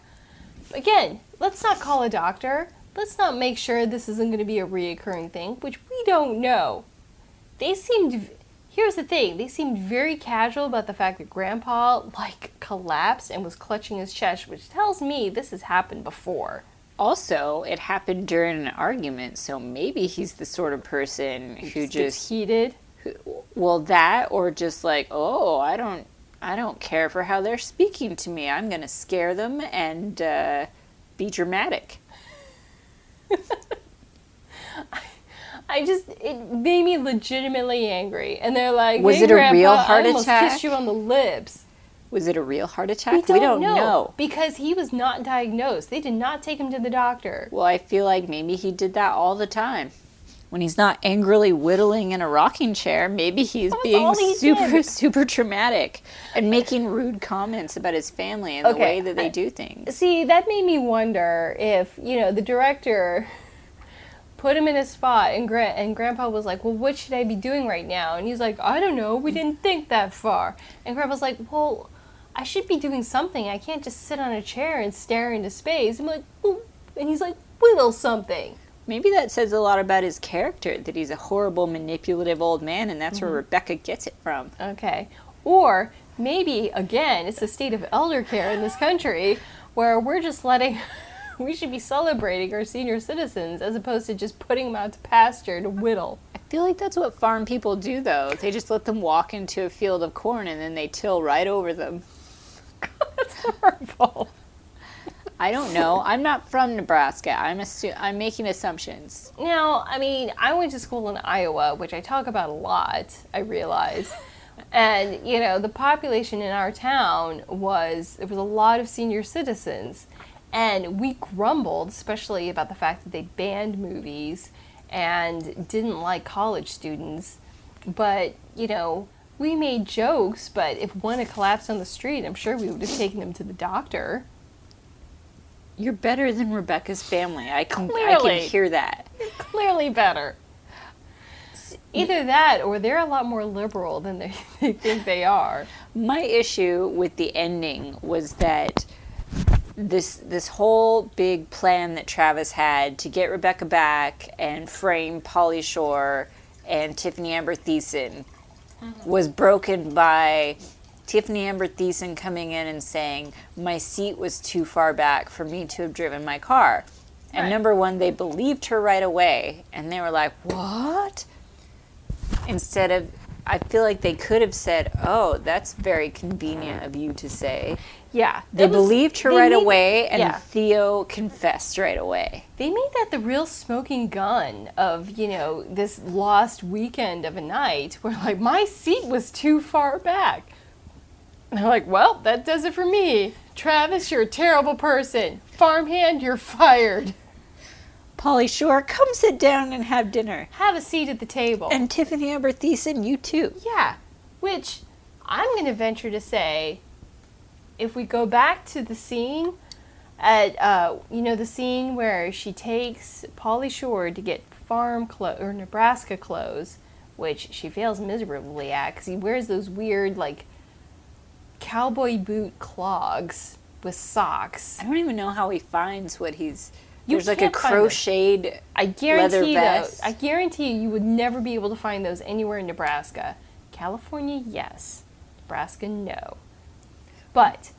Again, let's not call a doctor. Let's not make sure this isn't going to be a reoccurring thing, which we don't know. Here's the thing, they seemed very casual about the fact that Grandpa, collapsed and was clutching his chest, which tells me this has happened before. Also, it happened during an argument, so maybe he's the sort of person who Gets just... heated. Well, that, or just like, oh, I don't care for how they're speaking to me. I'm going to scare them and be dramatic. It made me legitimately angry. And they're like, Was hey, it a Grandpa, real heart I almost attack? kissed you on the lips. Was it a real heart attack? We don't know. Because he was not diagnosed. They did not take him to the doctor. Well, I feel like maybe he did that all the time. When he's not angrily whittling in a rocking chair, maybe he's That's being all he did. super traumatic and making rude comments about his family and the way that they do things. See, that made me wonder if, the director put him in a spot and Grandpa was like, well, what should I be doing right now? And he's like, I don't know, we didn't think that far. And Grandpa's like, well, I should be doing something. I can't just sit on a chair and stare into space. I'm like, well, and he's like, whittle something. Maybe that says a lot about his character, that he's a horrible, manipulative old man, and that's where Rebecca gets it from. Okay. Or maybe, again, it's a state of elder care in this country where we're just letting we should be celebrating our senior citizens as opposed to just putting them out to pasture to whittle. I feel like that's what farm people do, though. They just let them walk into a field of corn and then they till right over them. That's horrible. I don't know. I'm not from Nebraska. I'm making assumptions. Now, I mean, I went to school in Iowa, which I talk about a lot, I realize. And, you know, the population in our town there was a lot of senior citizens. And we grumbled, especially about the fact that they banned movies and didn't like college students. But, you know, we made jokes, but if one had collapsed on the street, I'm sure we would have taken them to the doctor. You're better than Rebecca's family. I can hear that. You're clearly better. Either that or they're a lot more liberal than they think they are. My issue with the ending was that this whole big plan that Travis had to get Rebecca back and frame Pauly Shore and Tiffany Amber Thiessen was broken by Tiffany Amber Thiessen coming in and saying, my seat was too far back for me to have driven my car. And Right. number one, they believed her right away. And they were like, what? Instead of, I feel like they could have said, oh, that's very convenient of you to say. Yeah. They believed her right away, and yeah. Theo confessed right away. They made that the real smoking gun of, you know, this lost weekend of a night where, like, my seat was too far back. And they're like, well, that does it for me. Travis, you're a terrible person. Farmhand, you're fired. Pauly Shore, come sit down and have dinner. Have a seat at the table. And Tiffany Amber Thiessen, you too. Yeah, which I'm going to venture to say, if we go back to the scene at, the scene where she takes Pauly Shore to get farm clothes or Nebraska clothes, which she fails miserably at because he wears those weird, like, cowboy boot clogs with socks. I don't even know how he finds what he's... You There's like a can't find them. crocheted I leather guarantee vest. I guarantee you would never be able to find those anywhere in Nebraska. California, yes. Nebraska, no. But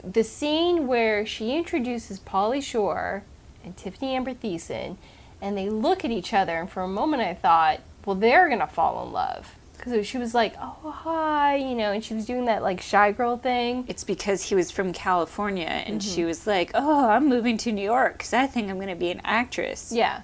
the scene where she introduces Pauly Shore and Tiffany Amber Thiessen, and they look at each other, and for a moment I thought, well, they're gonna fall in love. Because she was like, oh, hi, and she was doing that, like, shy girl thing. It's because he was from California, and she was like, oh, I'm moving to New York because I think I'm going to be an actress. Yeah.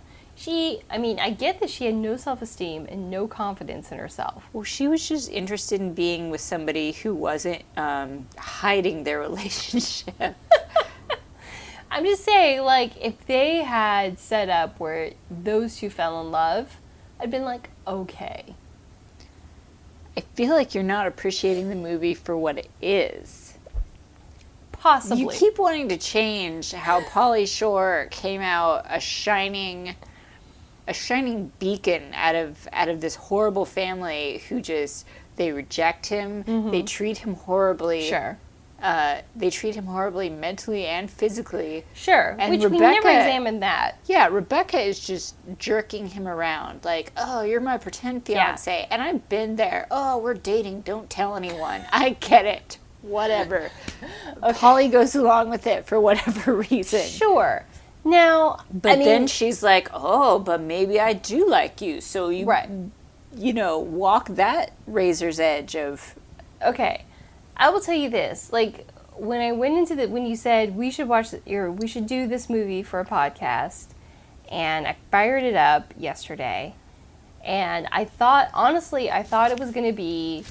I get that she had no self-esteem and no confidence in herself. Well, she was just interested in being with somebody who wasn't hiding their relationship. I'm just saying, like, if they had set up where those two fell in love, I'd been like, okay. I feel like you're not appreciating the movie for what it is. Possibly. You keep wanting to change how Pauly Shore came out a shining beacon out of this horrible family who just, they reject him, they treat him horribly. Sure. They treat him horribly mentally and physically. Sure, and which we never examined that. Yeah, Rebecca is just jerking him around. Like, oh, you're my pretend fiancé. Yeah. And I've been there. Oh, we're dating. Don't tell anyone. I get it. Whatever. Okay. Pauly goes along with it for whatever reason. Sure. Now, but then she's like, oh, but maybe I do like you. So you, right. Walk that razor's edge of... Okay. I will tell you this, like, when I went into when you said we should we should do this movie for a podcast, and I fired it up yesterday, and I thought it was going to be,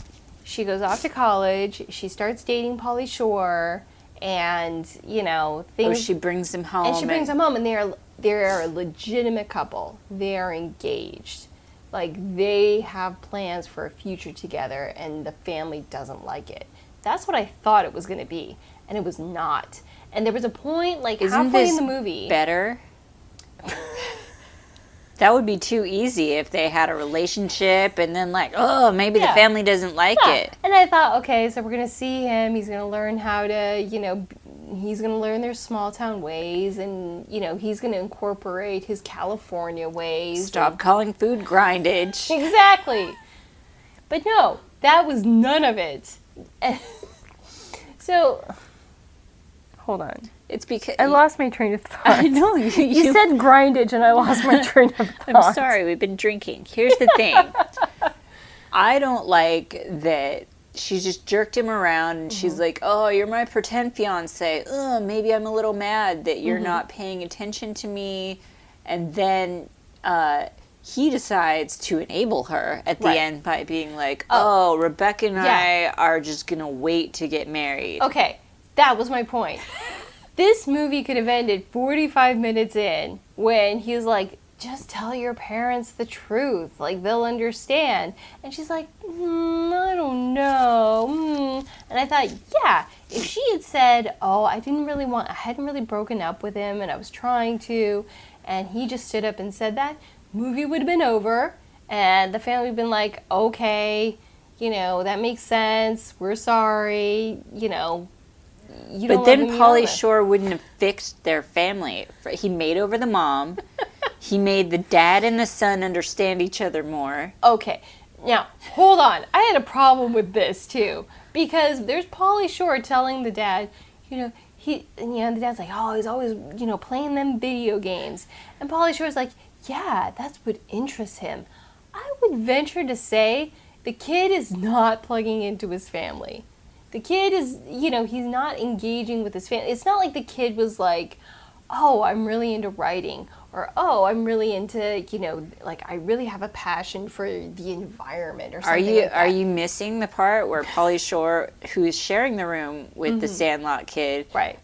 she goes off to college, she starts dating Pauly Shore, and, things... Oh, she brings him home. And she brings him home, and they're a legitimate couple. They are engaged. Like, they have plans for a future together, and the family doesn't like it. That's what I thought it was going to be, and it was not. And there was a point, like, halfway in the movie... better? That would be too easy if they had a relationship, and then, like, oh, maybe the family doesn't like it. And I thought, okay, so we're going to see him. He's going to learn how to, he's going to learn their small-town ways, and, he's going to incorporate his California ways. Stop calling food grindage. Exactly. But no, that was none of it. So, hold on. It's because I lost my train of thought. I know You said grindage and I lost my train of thought. I'm sorry, we've been drinking. Here's the thing. I don't like that she just jerked him around and she's like, oh, you're my pretend fiance. Maybe I'm a little mad that you're not paying attention to me. And then he decides to enable her at the end by being like, oh, Rebecca and I are just going to wait to get married. Okay, that was my point. This movie could have ended 45 minutes in when he's like, just tell your parents the truth. Like, they'll understand. And she's like, I don't know. And I thought, yeah, if she had said, oh, I hadn't really broken up with him and I was trying to, and he just stood up and said that, movie would have been over. And the family would have been like, okay, that makes sense. We're sorry, But then Pauly Shore wouldn't have fixed their family. He made over the mom. He made the dad and the son understand each other more. Okay, now, hold on. I had a problem with this, too. Because there's Pauly Shore telling the dad, the dad's like, oh, he's always, playing them video games. And Pauly Shore's like, yeah, that's what interests him. I would venture to say the kid is not plugging into his family. The kid is, he's not engaging with his family. It's not like the kid was like, oh, I'm really into writing. Or, oh, I'm really into, I really have a passion for the environment or something like that. Are you missing the part where Pauly Shore, who is sharing the room with the Sandlot kid, right?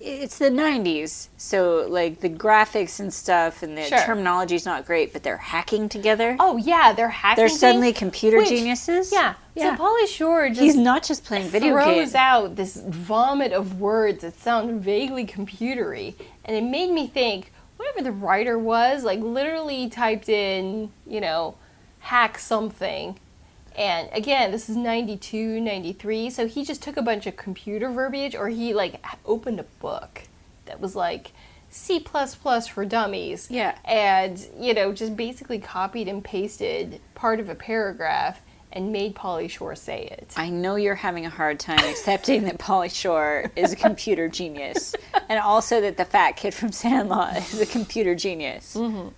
It's the 90s, so, the graphics and stuff and the terminology is not great, but they're hacking together. Oh, yeah, they're hacking. They're suddenly computer geniuses. Yeah. So Pauly Shore he's not just playing video games. Throws out this vomit of words that sound vaguely computery, and it made me think, whatever the writer was, literally typed in, hack something. And again, this is 92, 93, so he just took a bunch of computer verbiage, or he opened a book that was C++ for dummies. Yeah. And, just basically copied and pasted part of a paragraph and made Pauly Shore say it. I know you're having a hard time accepting that Pauly Shore is a computer genius, and also that the fat kid from Sandlot is a computer genius. Mm-hmm.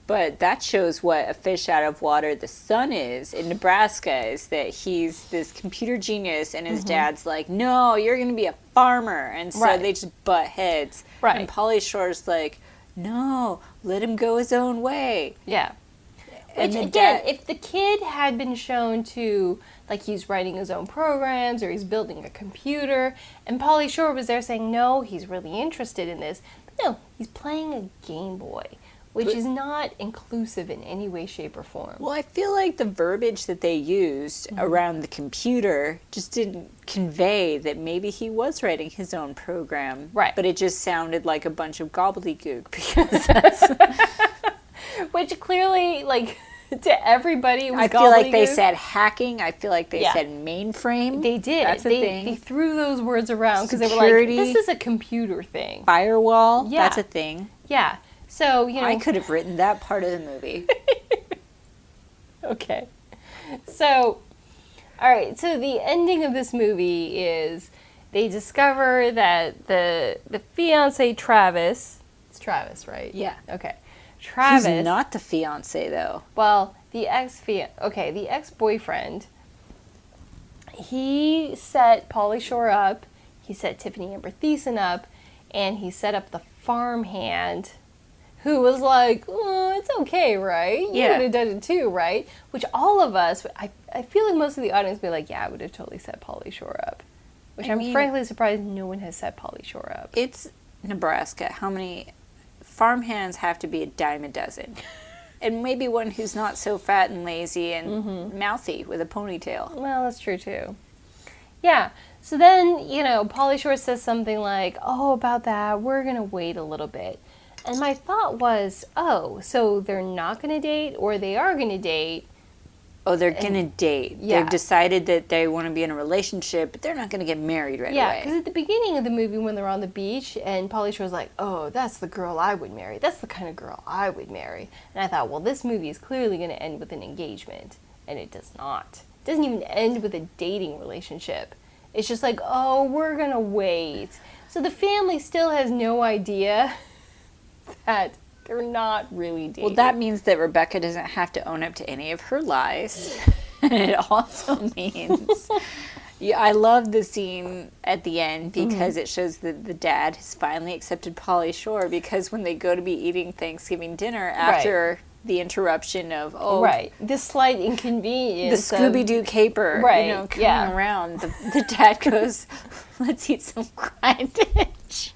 But that shows what a fish out of water the son is in Nebraska, is that he's this computer genius and his dad's like, no, you're going to be a farmer. And so they just butt heads. Right. And Pauly Shore's like, no, let him go his own way. Yeah. Which, again, if the kid had been shown to, he's writing his own programs or he's building a computer, and Pauly Shore was there saying, no, he's really interested in this. But no, he's playing a Game Boy, which is not inclusive in any way, shape, or form. Well, I feel like the verbiage that they used around the computer just didn't convey that maybe he was writing his own program. Right. But it just sounded like a bunch of gobbledygook, because that's... Which clearly, to everybody, it was I feel like they said hacking. I feel like they said mainframe. They did. That's a thing. They threw those words around because they were like, this is a computer thing. Firewall. Yeah. That's a thing. Yeah. So, I could have written that part of the movie. Okay. So, all right. So the ending of this movie is they discover that the fiancé Travis, it's Travis, right? Yeah. Okay. Travis. He's not the fiancé, though. Well, the ex-boyfriend, he set Pauly Shore up, he set Tiffany Amber Thiessen up, and he set up the farmhand, who was like, oh, it's okay, right? You would have done it too, right? Which all of us, I feel like most of the audience would be like, yeah, I would have totally set Pauly Shore up. Which I'm frankly surprised no one has set Pauly Shore up. It's Nebraska. How many farmhands have to be a dime a dozen? And maybe one who's not so fat and lazy and mouthy with a ponytail. Well, that's true too. Yeah. So then, Pauly Shore says something like, oh, about that, we're going to wait a little bit. And my thought was, oh, so they're not going to date or they are going to date. Oh, they're going to date. Yeah. They've decided that they want to be in a relationship, but they're not going to get married right away. Yeah, because at the beginning of the movie when they're on the beach and Pauly Shore's like, oh, that's the girl I would marry. That's the kind of girl I would marry. And I thought, well, this movie is clearly going to end with an engagement. And it does not. It doesn't even end with a dating relationship. It's just like, oh, we're going to wait. So the family still has no idea that they're not really dating. Well, that means that Rebecca doesn't have to own up to any of her lies. And it also means... Yeah, I love the scene at the end because it shows that the dad has finally accepted Pauly Shore, because when they go to be eating Thanksgiving dinner after the interruption of, the slight inconvenience, the Scooby-Doo caper, coming around, the dad goes, let's eat some grindage.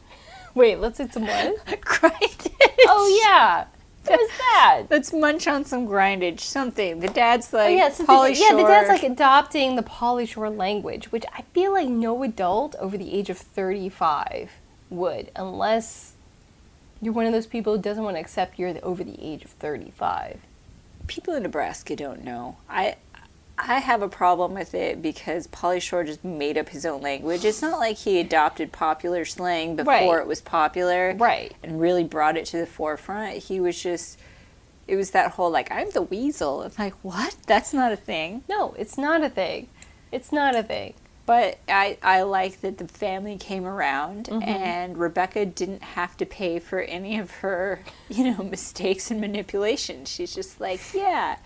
Wait, let's eat some what? Grindage. Oh, yeah. What is that? Let's munch on some grindage, something. The dad's like, Pauly Shore. Yeah, the dad's like adopting the Pauly Shore language, which I feel like no adult over the age of 35 would, unless you're one of those people who doesn't want to accept you're over the age of 35. People in Nebraska don't know. I have a problem with it because Pauly Shore just made up his own language. It's not like he adopted popular slang before it was popular. Right. And really brought it to the forefront. He was just, it was that whole like, I'm the weasel. I'm like, what? That's not a thing. No, it's not a thing. It's not a thing. But I like that the family came around and Rebecca didn't have to pay for any of her, mistakes and manipulation. She's just like, yeah,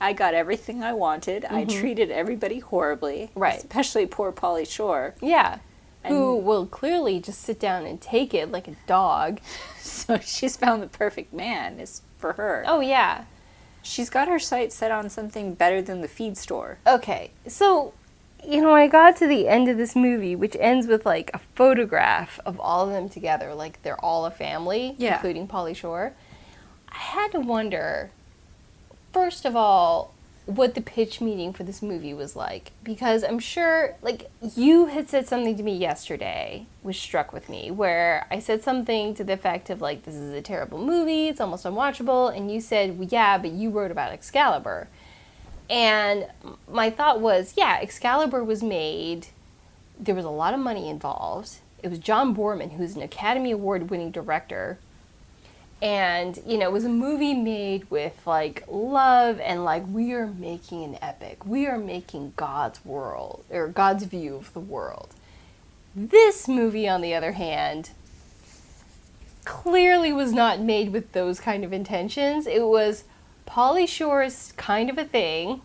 I got everything I wanted. I treated everybody horribly. Right. Especially poor Pauly Shore. Yeah. Who will clearly just sit down and take it like a dog. So she's found the perfect man is for her. Oh, yeah. She's got her sights set on something better than the feed store. Okay. So, I got to the end of this movie, which ends with like a photograph of all of them together. Like they're all a family, including Pauly Shore. I had to wonder... First of all, what the pitch meeting for this movie was like. Because I'm sure, like, you had said something to me yesterday, which struck with me, where I said something to the effect of, like, this is a terrible movie, it's almost unwatchable, and you said, well, yeah, but you wrote about Excalibur. And my thought was, yeah, Excalibur was made, there was a lot of money involved. It was John Boorman, who's an Academy Award-winning director. And, it was a movie made with, like, love and, like, we are making an epic. We are making God's world, or God's view of the world. This movie, on the other hand, clearly was not made with those kind of intentions. It was Pauly Shore's kind of a thing.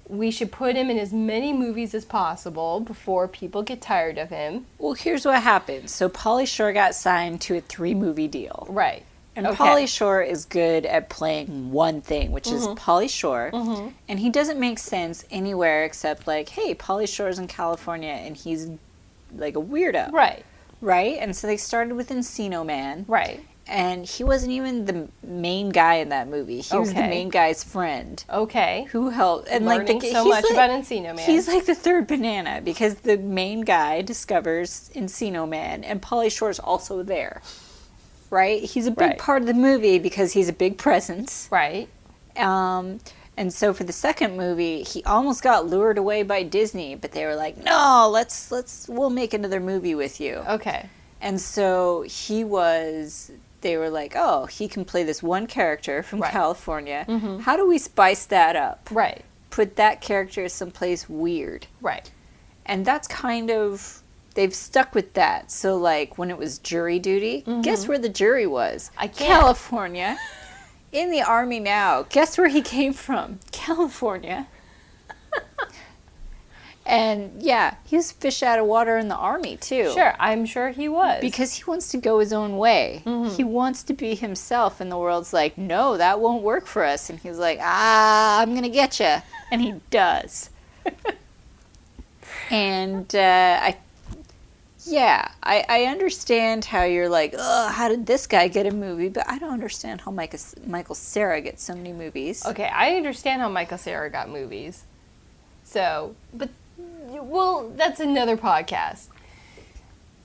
We should put him in as many movies as possible before people get tired of him. Well, here's what happened. So Pauly Shore got signed to a 3-movie deal. Right. And Pauly Shore is good at playing one thing, which is Pauly Shore. And he doesn't make sense anywhere except like, hey, Pauly Shore's in California and he's like a weirdo. Right. Right? And so they started with Encino Man. Right. And he wasn't even the main guy in that movie. He was the main guy's friend. Okay. Who helped. And learning so much about Encino Man. He's like the third banana because the main guy discovers Encino Man and Pauly Shore's also there. Right? He's a big part of the movie because he's a big presence. Right. And so for the second movie, he almost got lured away by Disney, but they were like, no, we'll make another movie with you. Okay. And so they were like, oh, he can play this one character from California. How do we spice that up? Right. Put that character someplace weird. Right. And that's kind of... They've stuck with that. So, like, when it was jury duty, guess where the jury was? California. In the Army now. Guess where he came from? California. And, yeah, he was fish out of water in the Army, too. Sure, I'm sure he was. Because he wants to go his own way. He wants to be himself, and the world's like, no, that won't work for us. And he's like, I'm going to get you. And he does. And I understand how you're like, how did this guy get a movie? But I don't understand how Michael Cera gets so many movies. Okay, I understand how Michael Cera got movies. So, but, well, that's another podcast.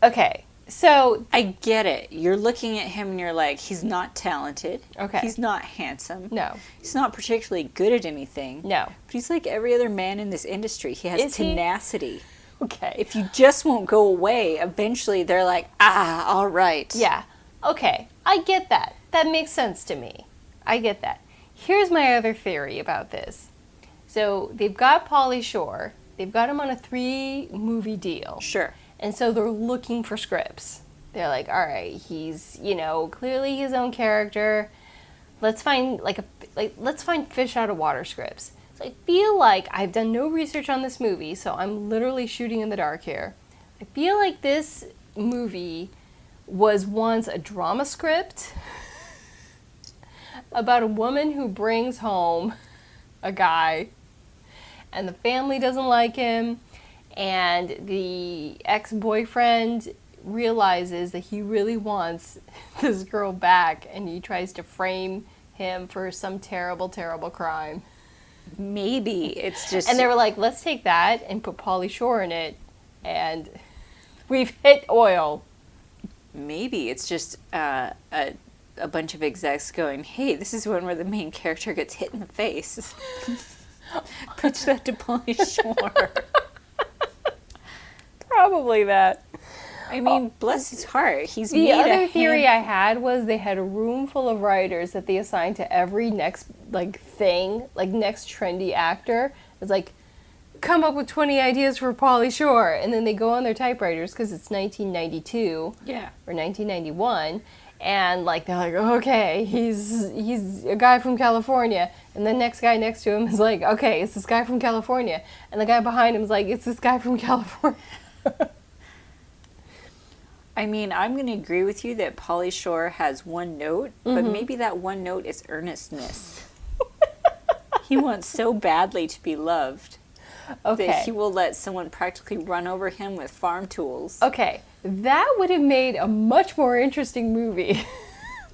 Okay, so... I get it. You're looking at him and you're like, he's not talented. Okay. He's not handsome. No. He's not particularly good at anything. No. But he's like every other man in this industry. He has tenacity. Okay. If you just won't go away, eventually they're like, all right. Yeah. Okay. I get that. That makes sense to me. I get that. Here's my other theory about this. So they've got Pauly Shore, they've got him on a 3-movie deal. Sure. And so they're looking for scripts. They're like, all right, he's, clearly his own character. Let's find let's find fish out of water scripts. So I feel like I've done no research on this movie, so I'm literally shooting in the dark here. I feel like this movie was once a drama script about a woman who brings home a guy, and the family doesn't like him, and the ex-boyfriend realizes that he really wants this girl back, and he tries to frame him for some terrible, terrible crime. Maybe it's just... And they were like, let's take that and put Pauly Shore in it, and we've hit oil. Maybe it's just a bunch of execs going, hey, this is one where the main character gets hit in the face. Pitch that to Pauly Shore. Probably that. I mean, bless his heart. He's The made other theory I had was they had a room full of writers that they assigned to every next thing, next trendy actor. It's like, come up with 20 ideas for Pauly Shore, and then they go on their typewriters because it's 1992 or 1991, and they're like, okay, he's a guy from California, and the next guy next to him is like, okay, it's this guy from California, and the guy behind him is like, it's this guy from California. I mean, I'm going to agree with you that Pauly Shore has one note, but maybe that one note is earnestness. He wants so badly to be loved that he will let someone practically run over him with farm tools. Okay, that would have made a much more interesting movie.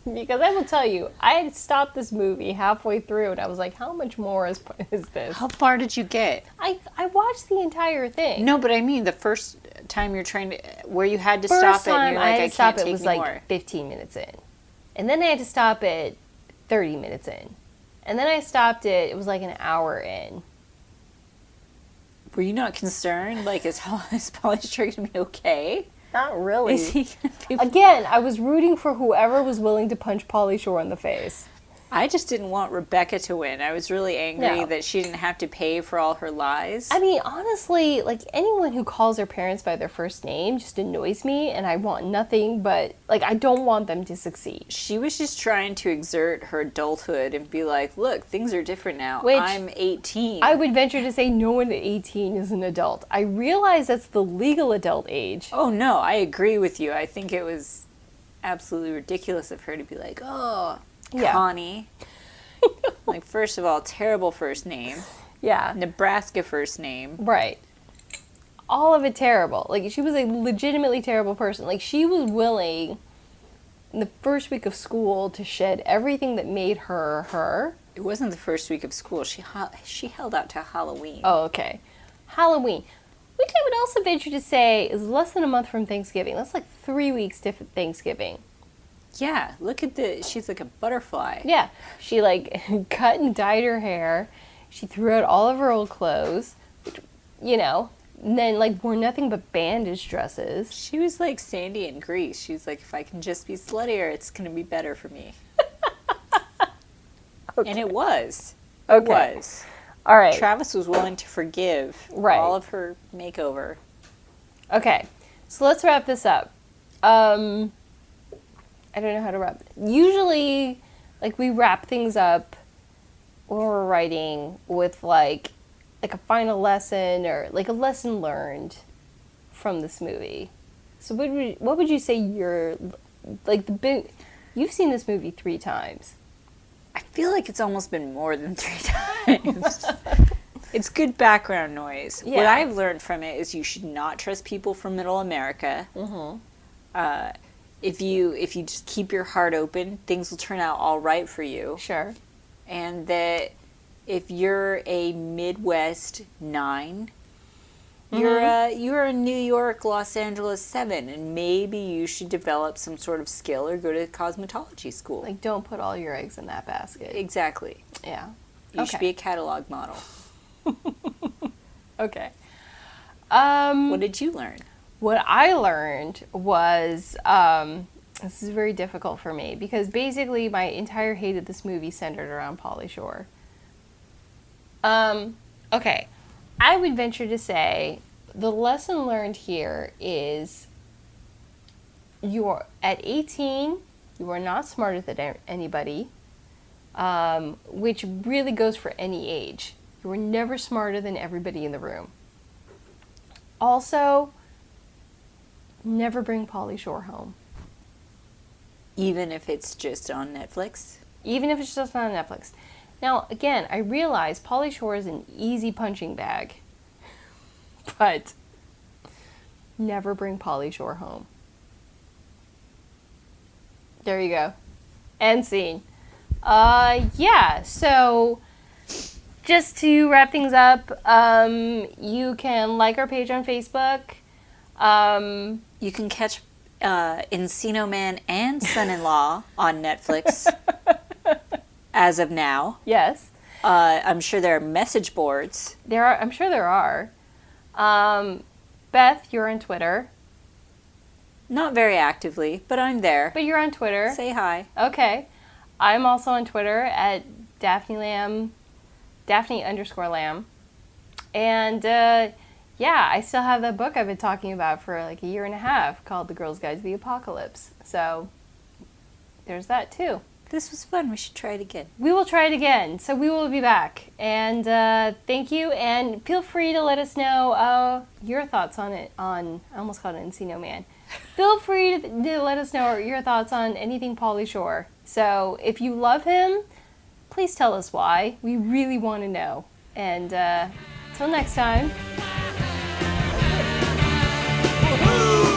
Because I will tell you, I had stopped this movie halfway through, and I was like, how much more is this? How far did you get? I watched the entire thing. No, but I mean the first time you're trying to, where you had to stop it, and you're like, I can't take it was anymore. like 15 minutes in. And then I had to stop it 30 minutes in. And then I stopped it was like an hour in. Were you not concerned? Like, is Pauly Shore going to be okay? Not really. Is he gonna be... Again, I was rooting for whoever was willing to punch Pauly Shore in the face. I just didn't want Rebecca to win. I was really angry that she didn't have to pay for all her lies. I mean, honestly, anyone who calls their parents by their first name just annoys me, and I want nothing but, I don't want them to succeed. She was just trying to exert her adulthood and be like, look, things are different now. Which I'm 18. I would venture to say no one at 18 is an adult. I realize that's the legal adult age. Oh, no, I agree with you. I think it was absolutely ridiculous of her to be like, oh... Yeah. Connie. First of all, terrible first name. Yeah. Nebraska first name. Right. All of it terrible. She was a legitimately terrible person. She was willing, in the first week of school, to shed everything that made her her. It wasn't the first week of school. She held out to Halloween. Oh, okay. Halloween. Which I would also venture to say is less than a month from Thanksgiving. That's 3 weeks to Thanksgiving. Yeah, look at she's like a butterfly. Yeah, she cut and dyed her hair. She threw out all of her old clothes, and then wore nothing but bandage dresses. She was like Sandy in Grease. She's like, if I can just be sluttier, it's going to be better for me. Okay. And it was. It was. All right. Travis was willing to forgive all of her makeover. Okay, so let's wrap this up. I don't know how to wrap it. Usually, we wrap things up when we're writing with, a final lesson or, a lesson learned from this movie. So what would you say you've seen this movie 3 times. I feel like it's almost been more than 3 times. It's good background noise. Yeah. What I've learned from it is you should not trust people from Middle America. Mm-hmm. If you just keep your heart open, things will turn out all right for you. Sure. And that if you're a Midwest 9, you're a New York, Los Angeles 7, and maybe you should develop some sort of skill or go to cosmetology school. Don't put all your eggs in that basket. Exactly. Yeah. You should be a catalog model. Okay. What did you learn? What I learned was, this is very difficult for me, because basically my entire hate of this movie centered around Pauly Shore. Okay. I would venture to say the lesson learned here is you're at 18, you are not smarter than anybody, which really goes for any age. You are never smarter than everybody in the room. Also, never bring Pauly Shore home. Even if it's just on Netflix? Even if it's just on Netflix. Now, again, I realize Pauly Shore is an easy punching bag. But never bring Pauly Shore home. There you go. End scene. Yeah, so just to wrap things up, you can like our page on Facebook. You can catch Encino Man and Son-in-Law on Netflix as of now. Yes. I'm sure there are message boards. I'm sure there are. Beth, you're on Twitter. Not very actively, but I'm there. But you're on Twitter. Say hi. Okay. I'm also on Twitter at Daphne_Lamb. And yeah, I still have that book I've been talking about for like a year and a half called The Girl's Guide to the Apocalypse. So there's that too. This was fun. We should try it again. We will try it again. So we will be back. And thank you. And feel free to let us know your thoughts on it. I almost called it Encino Man. Feel free to let us know your thoughts on anything Pauly Shore. So if you love him, please tell us why. We really want to know. And until next time. Woo!